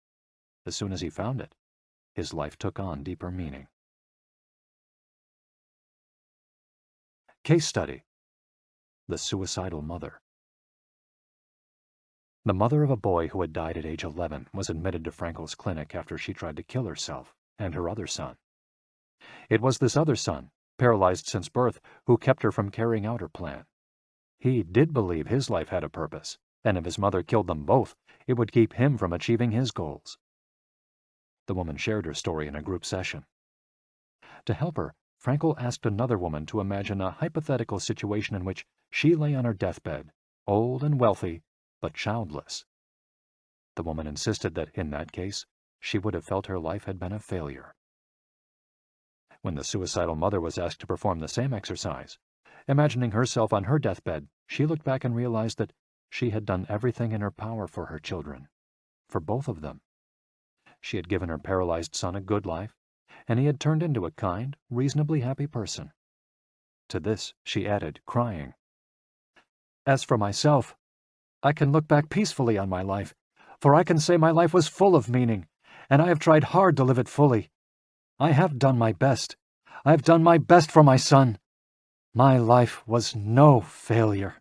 B: As soon as he found it, his life took on deeper meaning. Case study: The Suicidal Mother. The mother of a boy who had died at age 11 was admitted to Frankl's clinic after she tried to kill herself and her other son. It was this other son, paralyzed since birth, who kept her from carrying out her plan. He did believe his life had a purpose, and if his mother killed them both, it would keep him from achieving his goals. The woman shared her story in a group session. To help her, Frankel asked another woman to imagine a hypothetical situation in which she lay on her deathbed, old and wealthy, but childless. The woman insisted that, in that case, she would have felt her life had been a failure. When the suicidal mother was asked to perform the same exercise, imagining herself on her deathbed, she looked back and realized that she had done everything in her power for her children, for both of them. She had given her paralyzed son a good life, and he had turned into a kind, reasonably happy person. To this she added, crying, "As for myself, I can look back peacefully on my life, for I can say my life was full of meaning, and I have tried hard to live it fully. I have done my best. I have done my best for my son. My life was no failure."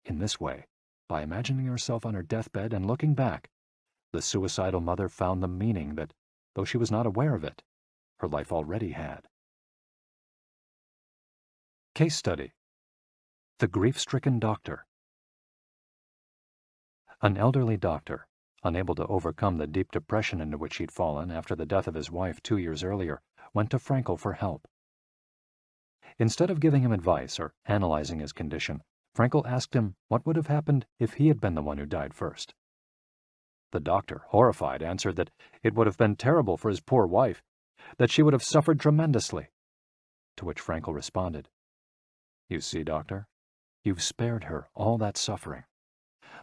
B: In this way, by imagining herself on her deathbed and looking back, the suicidal mother found the meaning that, though she was not aware of it, her life already had. Case Study: The Grief-Stricken Doctor. An elderly doctor, unable to overcome the deep depression into which he'd fallen after the death of his wife 2 years earlier, went to Frankel for help. Instead of giving him advice or analyzing his condition, Frankel asked him what would have happened if he had been the one who died first. The doctor, horrified, answered that it would have been terrible for his poor wife, that she would have suffered tremendously. To which Frankel responded, "You see, doctor, you've spared her all that suffering,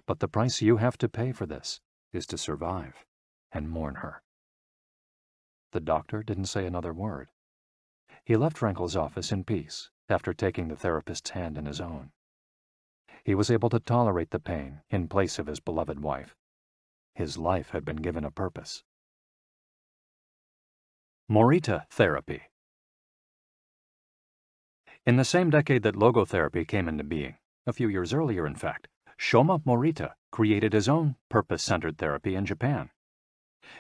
B: but the price you have to pay for this is to survive and mourn her." The doctor didn't say another word. He left Frankel's office in peace after taking the therapist's hand in his own. He was able to tolerate the pain in place of his beloved wife. His life had been given a purpose. Morita Therapy. In the same decade that logotherapy came into being, a few years earlier in fact, Shoma Morita created his own purpose-centered therapy in Japan.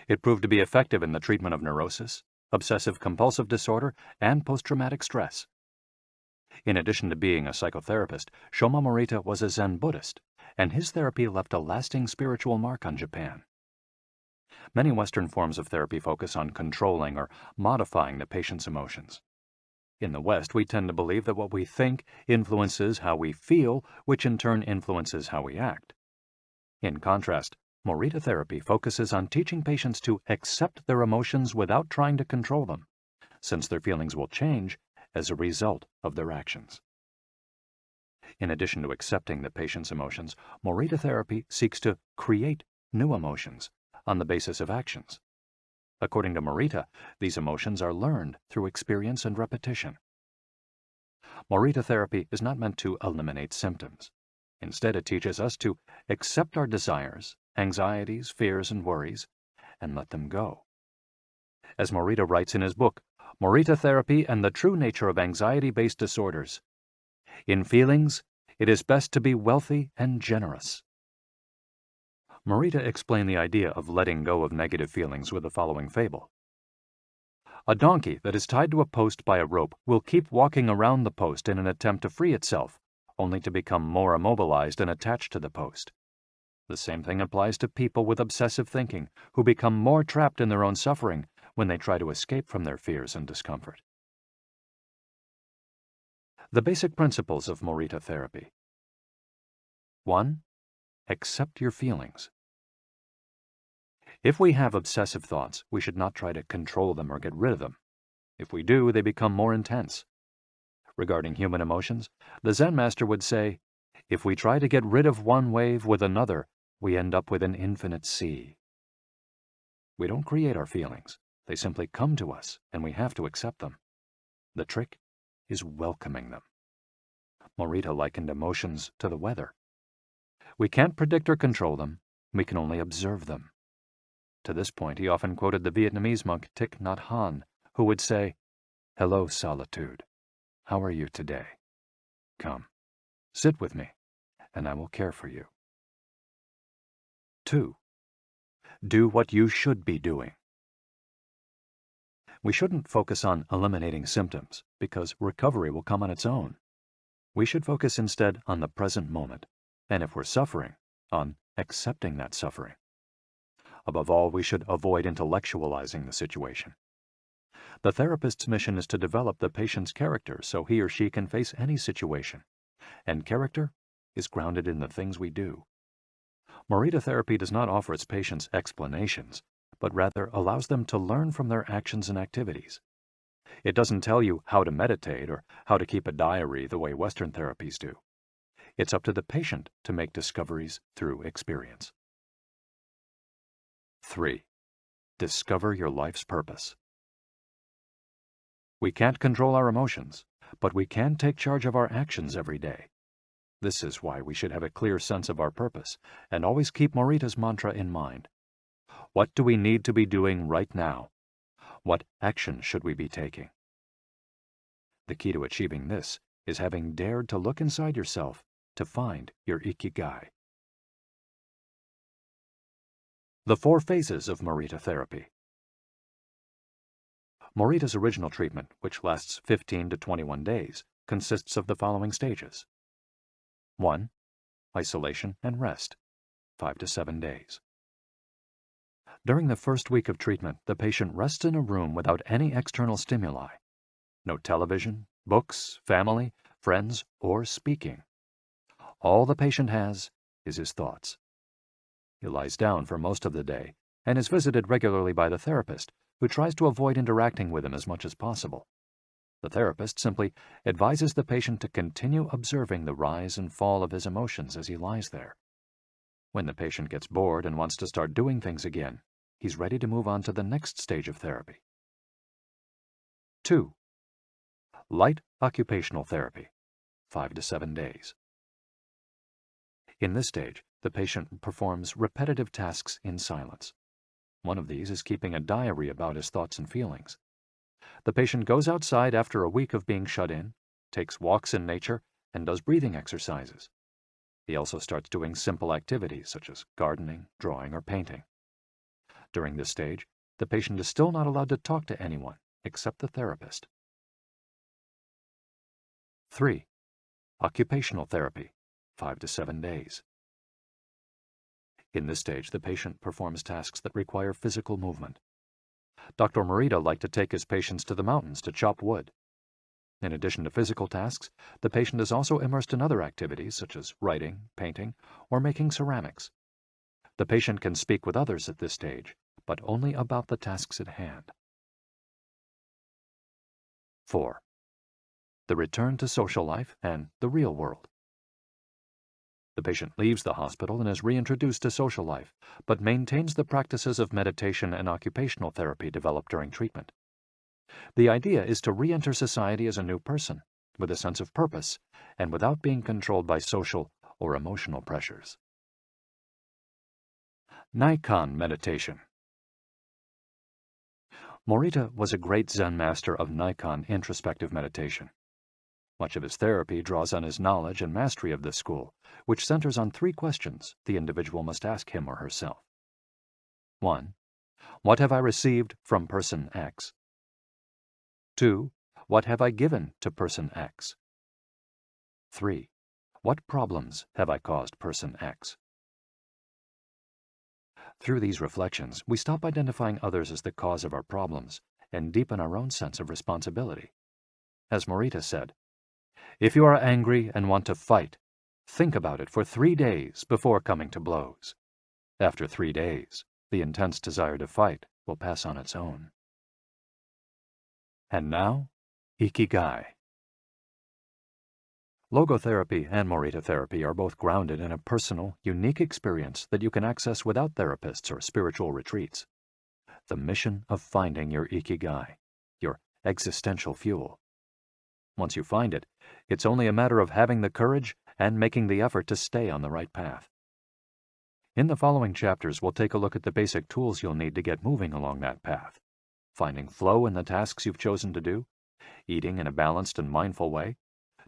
B: It proved to be effective in the treatment of neurosis, obsessive-compulsive disorder, and post-traumatic stress. In addition to being a psychotherapist, Shoma Morita was a Zen Buddhist, and his therapy left a lasting spiritual mark on Japan. Many Western forms of therapy focus on controlling or modifying the patient's emotions. In the West, we tend to believe that what we think influences how we feel, which in turn influences how we act. In contrast, Morita therapy focuses on teaching patients to accept their emotions without trying to control them, since their feelings will change as a result of their actions. In addition to accepting the patient's emotions, Morita therapy seeks to create new emotions on the basis of actions. According to Morita, these emotions are learned through experience and repetition. Morita therapy is not meant to eliminate symptoms. Instead, it teaches us to accept our desires, anxieties, fears, and worries, and let them go. As Morita writes in his book, Morita Therapy and the True Nature of Anxiety-Based Disorders, "In feelings, it is best to be wealthy and generous." Morita explained the idea of letting go of negative feelings with the following fable. A donkey that is tied to a post by a rope will keep walking around the post in an attempt to free itself, only to become more immobilized and attached to the post. The same thing applies to people with obsessive thinking, who become more trapped in their own suffering when they try to escape from their fears and discomfort. The basic principles of Morita therapy. 1. Accept your feelings. If we have obsessive thoughts, we should not try to control them or get rid of them. If we do, they become more intense. Regarding human emotions, the Zen master would say, if we try to get rid of one wave with another, we end up with an infinite sea. We don't create our feelings. They simply come to us, and we have to accept them. The trick is welcoming them. Morita likened emotions to the weather. We can't predict or control them. We can only observe them. To this point, he often quoted the Vietnamese monk Thich Nhat Hanh, who would say, "Hello, solitude. How are you today? Come, sit with me, and I will care for you." 2. Do what you should be doing. We shouldn't focus on eliminating symptoms, because recovery will come on its own. We should focus instead on the present moment, and if we're suffering, on accepting that suffering. Above all, we should avoid intellectualizing the situation. The therapist's mission is to develop the patient's character so he or she can face any situation, and character is grounded in the things we do. Morita therapy does not offer its patients explanations, but rather allows them to learn from their actions and activities. It doesn't tell you how to meditate or how to keep a diary the way Western therapies do. It's up to the patient to make discoveries through experience. 3. Discover your life's purpose. We can't control our emotions, but we can take charge of our actions every day. This is why we should have a clear sense of our purpose and always keep Morita's mantra in mind. What do we need to be doing right now? What action should we be taking? The key to achieving this is having dared to look inside yourself to find your Ikigai. The 4 phases of Morita therapy. Morita's original treatment, which lasts 15 to 21 days, consists of the following stages. 1. Isolation and rest, 5 to 7 days. During the first week of treatment, the patient rests in a room without any external stimuli. No television, books, family, friends, or speaking. All the patient has is his thoughts. He lies down for most of the day and is visited regularly by the therapist, who tries to avoid interacting with him as much as possible. The therapist simply advises the patient to continue observing the rise and fall of his emotions as he lies there. When the patient gets bored and wants to start doing things again, he's ready to move on to the next stage of therapy. 2. Light occupational therapy, 5 to 7 days. In this stage, the patient performs repetitive tasks in silence. One of these is keeping a diary about his thoughts and feelings. The patient goes outside after a week of being shut in, takes walks in nature, and does breathing exercises. He also starts doing simple activities such as gardening, drawing, or painting. During this stage, the patient is still not allowed to talk to anyone except the therapist. 3. Occupational therapy, 5 to 7 days. In this stage, the patient performs tasks that require physical movement. Dr. Morita liked to take his patients to the mountains to chop wood. In addition to physical tasks, the patient is also immersed in other activities such as writing, painting, or making ceramics. The patient can speak with others at this stage, but only about the tasks at hand. 4. The return to social life and the real world. The patient leaves the hospital and is reintroduced to social life, but maintains the practices of meditation and occupational therapy developed during treatment. The idea is to re-enter society as a new person, with a sense of purpose, and without being controlled by social or emotional pressures. Nikon meditation. Morita was a great Zen master of Nikon introspective meditation. Much of his therapy draws on his knowledge and mastery of this school, which centers on 3 questions the individual must ask him or herself. 1. What have I received from person X? 2. What have I given to person X? 3. What problems have I caused person X? Through these reflections, we stop identifying others as the cause of our problems and deepen our own sense of responsibility. As Morita said, if you are angry and want to fight, think about it for 3 days before coming to blows. After 3 days, the intense desire to fight will pass on its own. And now, Ikigai. Logotherapy and Morita therapy are both grounded in a personal, unique experience that you can access without therapists or spiritual retreats. The mission of finding your Ikigai, your existential fuel. Once you find it, it's only a matter of having the courage and making the effort to stay on the right path. In the following chapters, we'll take a look at the basic tools you'll need to get moving along that path. Finding flow in the tasks you've chosen to do, eating in a balanced and mindful way,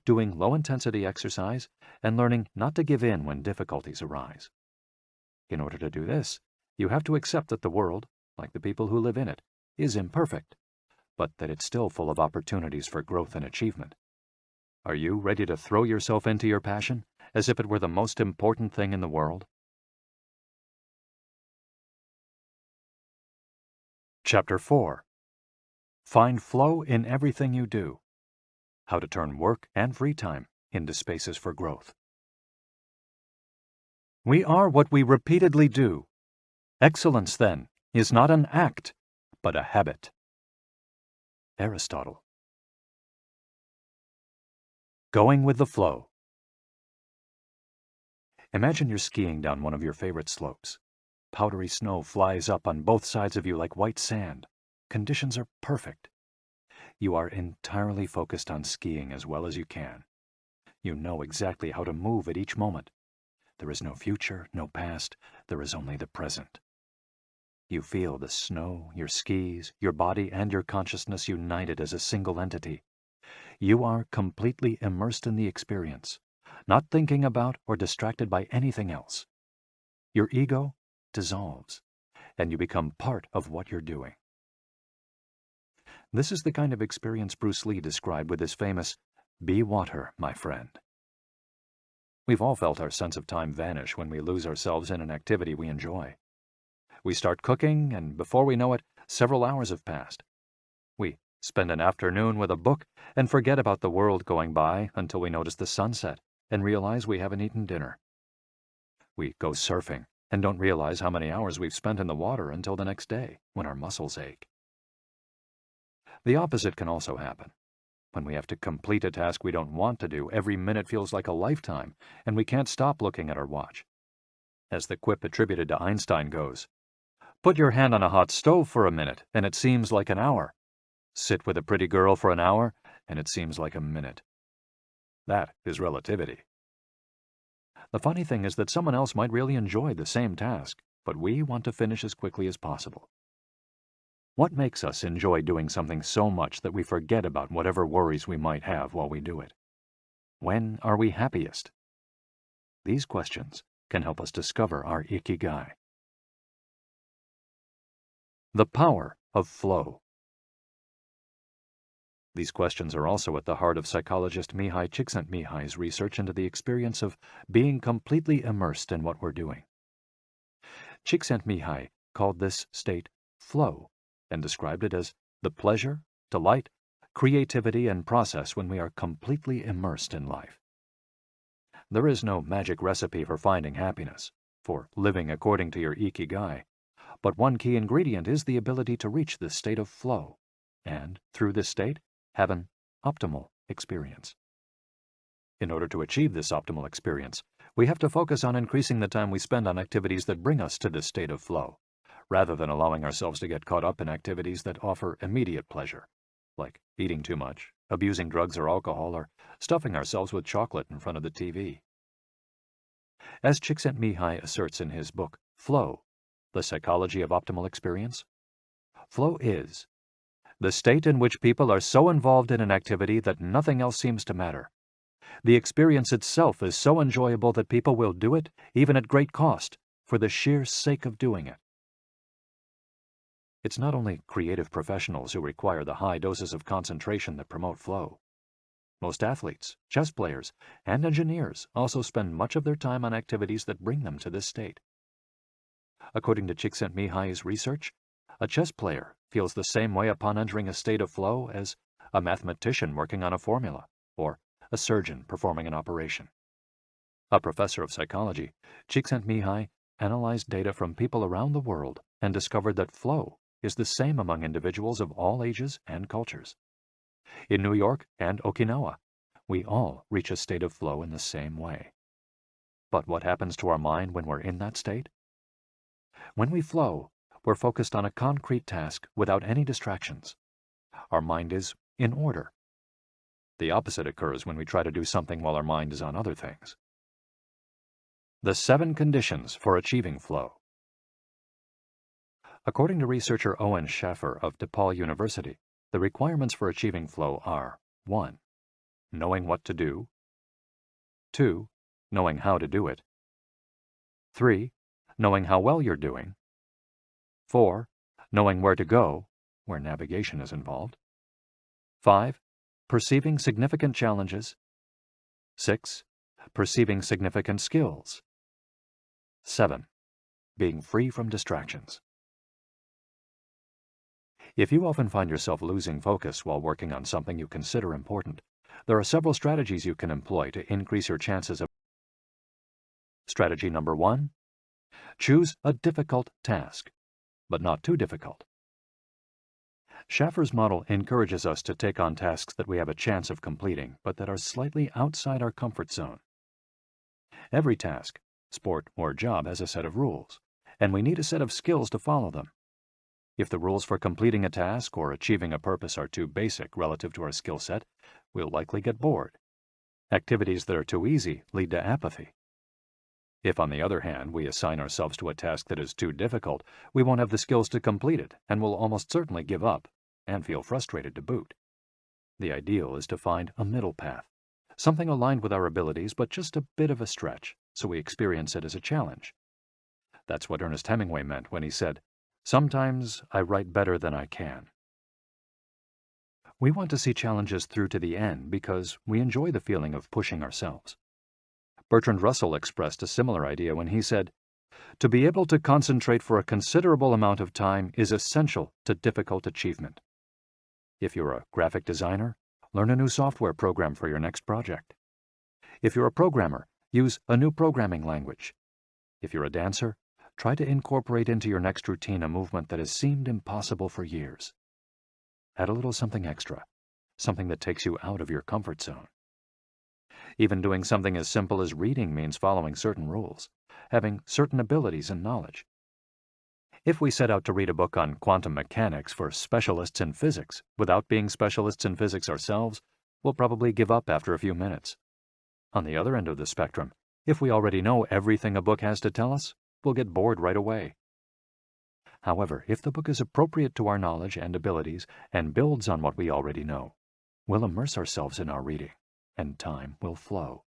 B: doing low-intensity exercise, and learning not to give in when difficulties arise. In order to do this, you have to accept that the world, like the people who live in it, is imperfect. but that it's still full of opportunities for growth and achievement. Are you ready to throw yourself into your passion as if it were the most important thing in the world? Chapter 4. Find flow in everything you do. How to turn work and free time into spaces for growth. We are what we repeatedly do. Excellence, then, is not an act, but a habit. Aristotle. Going with the flow. Imagine you're skiing down one of your favorite slopes. Powdery snow flies up on both sides of you like white sand. Conditions are perfect. You are entirely focused on skiing as well as you can. You know exactly how to move at each moment. There is no future, no past. There is only the present. You feel the snow, your skis, your body, and your consciousness united as a single entity. You are completely immersed in the experience, not thinking about or distracted by anything else. Your ego dissolves, and you become part of what you're doing. This is the kind of experience Bruce Lee described with his famous, "Be water, my friend." We've all felt our sense of time vanish when we lose ourselves in an activity we enjoy. We start cooking, and before we know it, several hours have passed. We spend an afternoon with a book and forget about the world going by until we notice the sunset and realize we haven't eaten dinner. We go surfing and don't realize how many hours we've spent in the water until the next day when our muscles ache. The opposite can also happen. When we have to complete a task we don't want to do, every minute feels like a lifetime, and we can't stop looking at our watch. As the quip attributed to Einstein goes, "Put your hand on a hot stove for a minute, and it seems like an hour. Sit with a pretty girl for an hour, and it seems like a minute." That is relativity. The funny thing is that someone else might really enjoy the same task, but we want to finish as quickly as possible. What makes us enjoy doing something so much that we forget about whatever worries we might have while we do it? When are we happiest? These questions can help us discover our Ikigai. The power of flow. These questions are also at the heart of psychologist Mihai Csikszentmihalyi's research into the experience of being completely immersed in what we're doing. Csikszentmihalyi called this state flow and described it as the pleasure, delight, creativity, and process when we are completely immersed in life. There is no magic recipe for finding happiness, for living according to your Ikigai, but one key ingredient is the ability to reach this state of flow, and, through this state, have an optimal experience. In order to achieve this optimal experience, we have to focus on increasing the time we spend on activities that bring us to this state of flow, rather than allowing ourselves to get caught up in activities that offer immediate pleasure, like eating too much, abusing drugs or alcohol, or stuffing ourselves with chocolate in front of the TV. As Csikszentmihalyi asserts in his book, Flow, The Psychology of Optimal Experience, flow is the state in which people are so involved in an activity that nothing else seems to matter. The experience itself is so enjoyable that people will do it, even at great cost, for the sheer sake of doing it. It's not only creative professionals who require the high doses of concentration that promote flow. Most athletes, chess players, and engineers also spend much of their time on activities that bring them to this state. According to Csikszentmihalyi's research, a chess player feels the same way upon entering a state of flow as a mathematician working on a formula, or a surgeon performing an operation. A professor of psychology, Csikszentmihalyi analyzed data from people around the world and discovered that flow is the same among individuals of all ages and cultures. In New York and Okinawa, we all reach a state of flow in the same way. But what happens to our mind when we're in that state? When we flow, we're focused on a concrete task without any distractions. Our mind is in order. The opposite occurs when we try to do something while our mind is on other things. The 7 conditions for achieving flow. According to researcher Owen Schaffer of DePaul University, the requirements for achieving flow are 1. Knowing what to do. 2. Knowing how to do it. 3. Knowing how well you're doing. 4. Knowing where to go, where navigation is involved. 5. Perceiving significant challenges. 6. Perceiving significant skills. 7. Being free from distractions. If you often find yourself losing focus while working on something you consider important, there are several strategies you can employ to increase your chances of. Strategy number 1. Choose a difficult task, but not too difficult. Schaffer's model encourages us to take on tasks that we have a chance of completing, but that are slightly outside our comfort zone. Every task, sport or job, has a set of rules, and we need a set of skills to follow them. If the rules for completing a task or achieving a purpose are too basic relative to our skill set, we'll likely get bored. Activities that are too easy lead to apathy. If, on the other hand, we assign ourselves to a task that is too difficult, we won't have the skills to complete it and will almost certainly give up and feel frustrated to boot. The ideal is to find a middle path, something aligned with our abilities but just a bit of a stretch, so we experience it as a challenge. That's what Ernest Hemingway meant when he said, "Sometimes I write better than I can." We want to see challenges through to the end because we enjoy the feeling of pushing ourselves. Bertrand Russell expressed a similar idea when he said, "To be able to concentrate for a considerable amount of time is essential to difficult achievement." If you're a graphic designer, learn a new software program for your next project. If you're a programmer, use a new programming language. If you're a dancer, try to incorporate into your next routine a movement that has seemed impossible for years. Add a little something extra, something that takes you out of your comfort zone. Even doing something as simple as reading means following certain rules, having certain abilities and knowledge. If we set out to read a book on quantum mechanics for specialists in physics without being specialists in physics ourselves, we'll probably give up after a few minutes. On the other end of the spectrum, if we already know everything a book has to tell us, we'll get bored right away. However, if the book is appropriate to our knowledge and abilities and builds on what we already know, we'll immerse ourselves in our reading, and time will flow.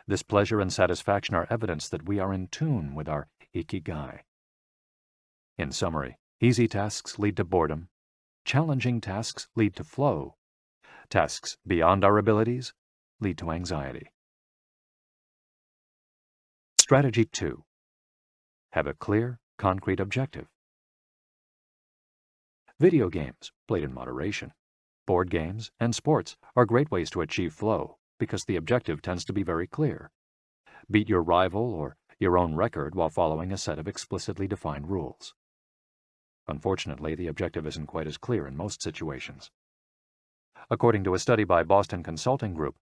B: This pleasure and satisfaction are evidence that we are in tune with our Ikigai. In summary, easy tasks lead to boredom, challenging tasks lead to flow, tasks beyond our abilities lead to anxiety. Strategy 2. Have a clear, concrete objective. Video games, played in moderation, board games, and sports are great ways to achieve flow because the objective tends to be very clear. Beat your rival or your own record while following a set of explicitly defined rules. Unfortunately, the objective isn't quite as clear in most situations. According to a study by Boston Consulting Group,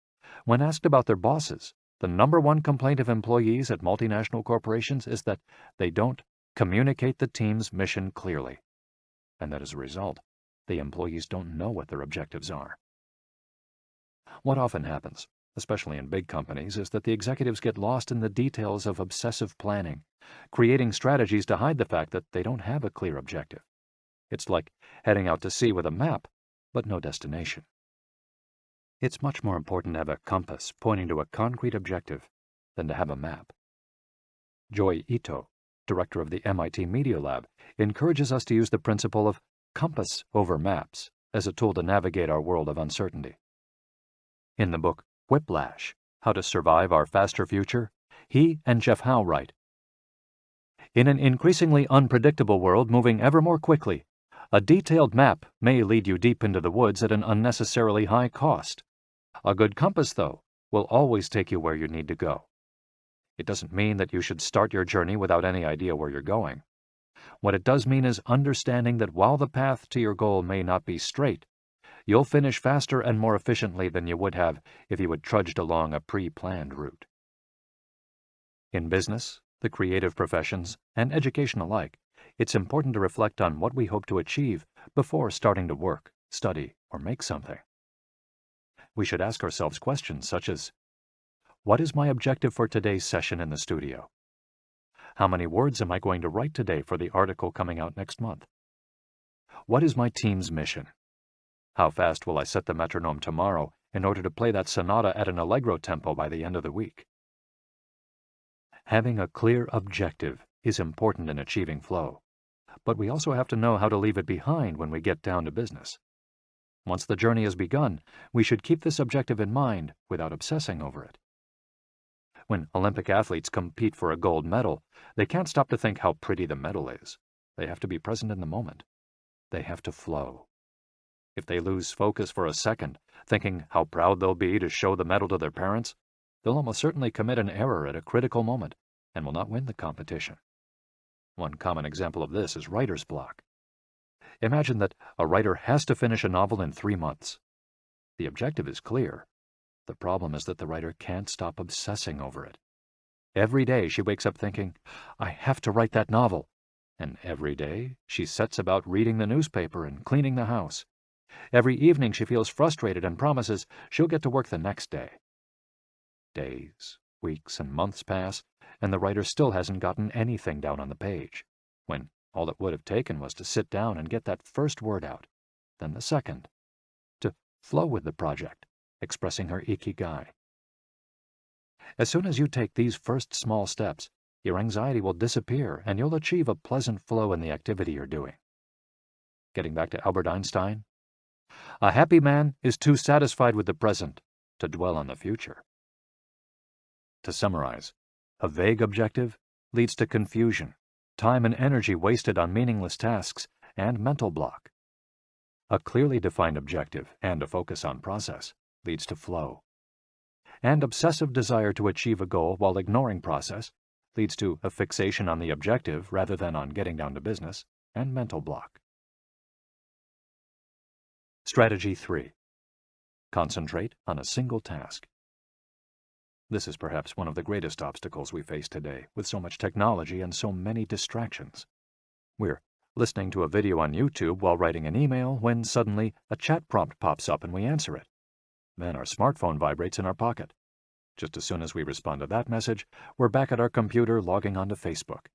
B: when asked about their bosses, the #1 complaint of employees at multinational corporations is that they don't communicate the team's mission clearly, and that as a result, the employees don't know what their objectives are. What often happens, especially in big companies, is that the executives get lost in the details of obsessive planning, creating strategies to hide the fact that they don't have a clear objective. It's like heading out to sea with a map, but no destination. It's much more important to have a compass pointing to a concrete objective than to have a map. Joy Ito, director of the MIT Media Lab, encourages us to use the principle of compass over maps as a tool to navigate our world of uncertainty. In the book Whiplash, How to Survive Our Faster Future, he and Jeff Howe write, "In an increasingly unpredictable world moving ever more quickly, a detailed map may lead you deep into the woods at an unnecessarily high cost. A good compass, though, will always take you where you need to go. It doesn't mean that you should start your journey without any idea where you're going. What it does mean is understanding that while the path to your goal may not be straight, you'll finish faster and more efficiently than you would have if you had trudged along a pre-planned route." In business, the creative professions, and education alike, it's important to reflect on what we hope to achieve before starting to work, study, or make something. We should ask ourselves questions such as, what is my objective for today's session in the studio? How many words am I going to write today for the article coming out next month? What is my team's mission? How fast will I set the metronome tomorrow in order to play that sonata at an allegro tempo by the end of the week? Having a clear objective is important in achieving flow, but we also have to know how to leave it behind when we get down to business. Once the journey has begun, we should keep this objective in mind without obsessing over it. When Olympic athletes compete for a gold medal, they can't stop to think how pretty the medal is. They have to be present in the moment. They have to flow. If they lose focus for a second, thinking how proud they'll be to show the medal to their parents, they'll almost certainly commit an error at a critical moment and will not win the competition. One common example of this is writer's block. Imagine that a writer has to finish a novel in 3 months. The objective is clear. The problem is that the writer can't stop obsessing over it. Every day she wakes up thinking, I have to write that novel. And every day she sets about reading the newspaper and cleaning the house. Every evening she feels frustrated and promises she'll get to work the next day. Days, weeks, and months pass, and the writer still hasn't gotten anything down on the page, when all it would have taken was to sit down and get that first word out, then the second, to flow with the project, expressing her Ikigai. As soon as you take these first small steps, your anxiety will disappear and you'll achieve a pleasant flow in the activity you're doing. Getting back to Albert Einstein, a happy man is too satisfied with the present to dwell on the future. To summarize, a vague objective leads to confusion, time and energy wasted on meaningless tasks, and mental block. A clearly defined objective and a focus on process leads to flow. And obsessive desire to achieve a goal while ignoring process leads to a fixation on the objective rather than on getting down to business, and mental block. Strategy 3. Concentrate on a single task. This is perhaps one of the greatest obstacles we face today, with so much technology and so many distractions. We're listening to a video on YouTube while writing an email when suddenly a chat prompt pops up and we answer it. Then our smartphone vibrates in our pocket. Just as soon as we respond to that message, we're back at our computer logging onto Facebook.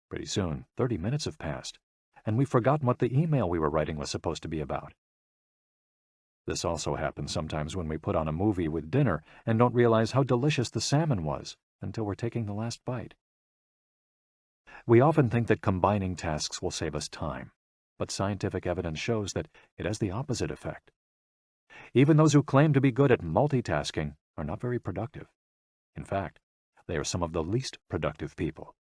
B: Pretty soon, 30 minutes have passed, and we've forgotten what the email we were writing was supposed to be about. This also happens sometimes when we put on a movie with dinner and don't realize how delicious the salmon was until we're taking the last bite. We often think that combining tasks will save us time, but scientific evidence shows that it has the opposite effect. Even those who claim to be good at multitasking are not very productive. In fact, they are some of the least productive people.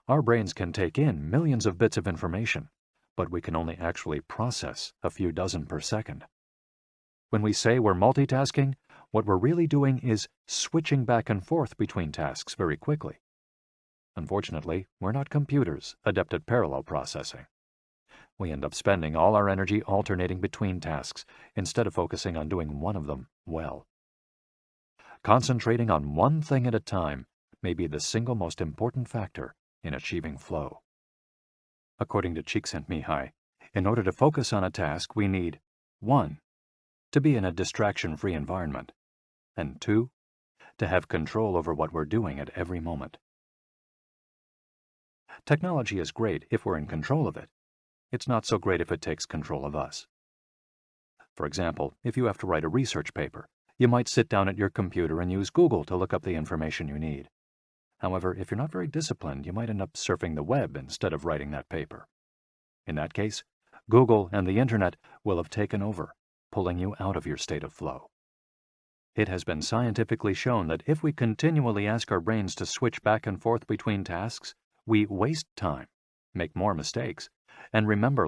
B: Our brains can take in millions of bits of information, but we can only actually process a few dozen per second. When we say we're multitasking, what we're really doing is switching back and forth between tasks very quickly. Unfortunately, we're not computers adept at parallel processing. We end up spending all our energy alternating between tasks instead of focusing on doing one of them well. Concentrating on one thing at a time may be the single most important factor in achieving flow. According to Csikszentmihalyi, in order to focus on a task, we need 1. To be in a distraction-free environment, and 2. To have control over what we're doing at every moment. Technology is great if we're in control of it. It's not so great if it takes control of us. For example, if you have to write a research paper, you might sit down at your computer and use Google to look up the information you need. However, if you're not very disciplined, you might end up surfing the web instead of writing that paper. In that case, Google and the Internet will have taken over, pulling you out of your state of flow. It has been scientifically shown that if we continually ask our brains to switch back and forth between tasks, we waste time, make more mistakes, and remember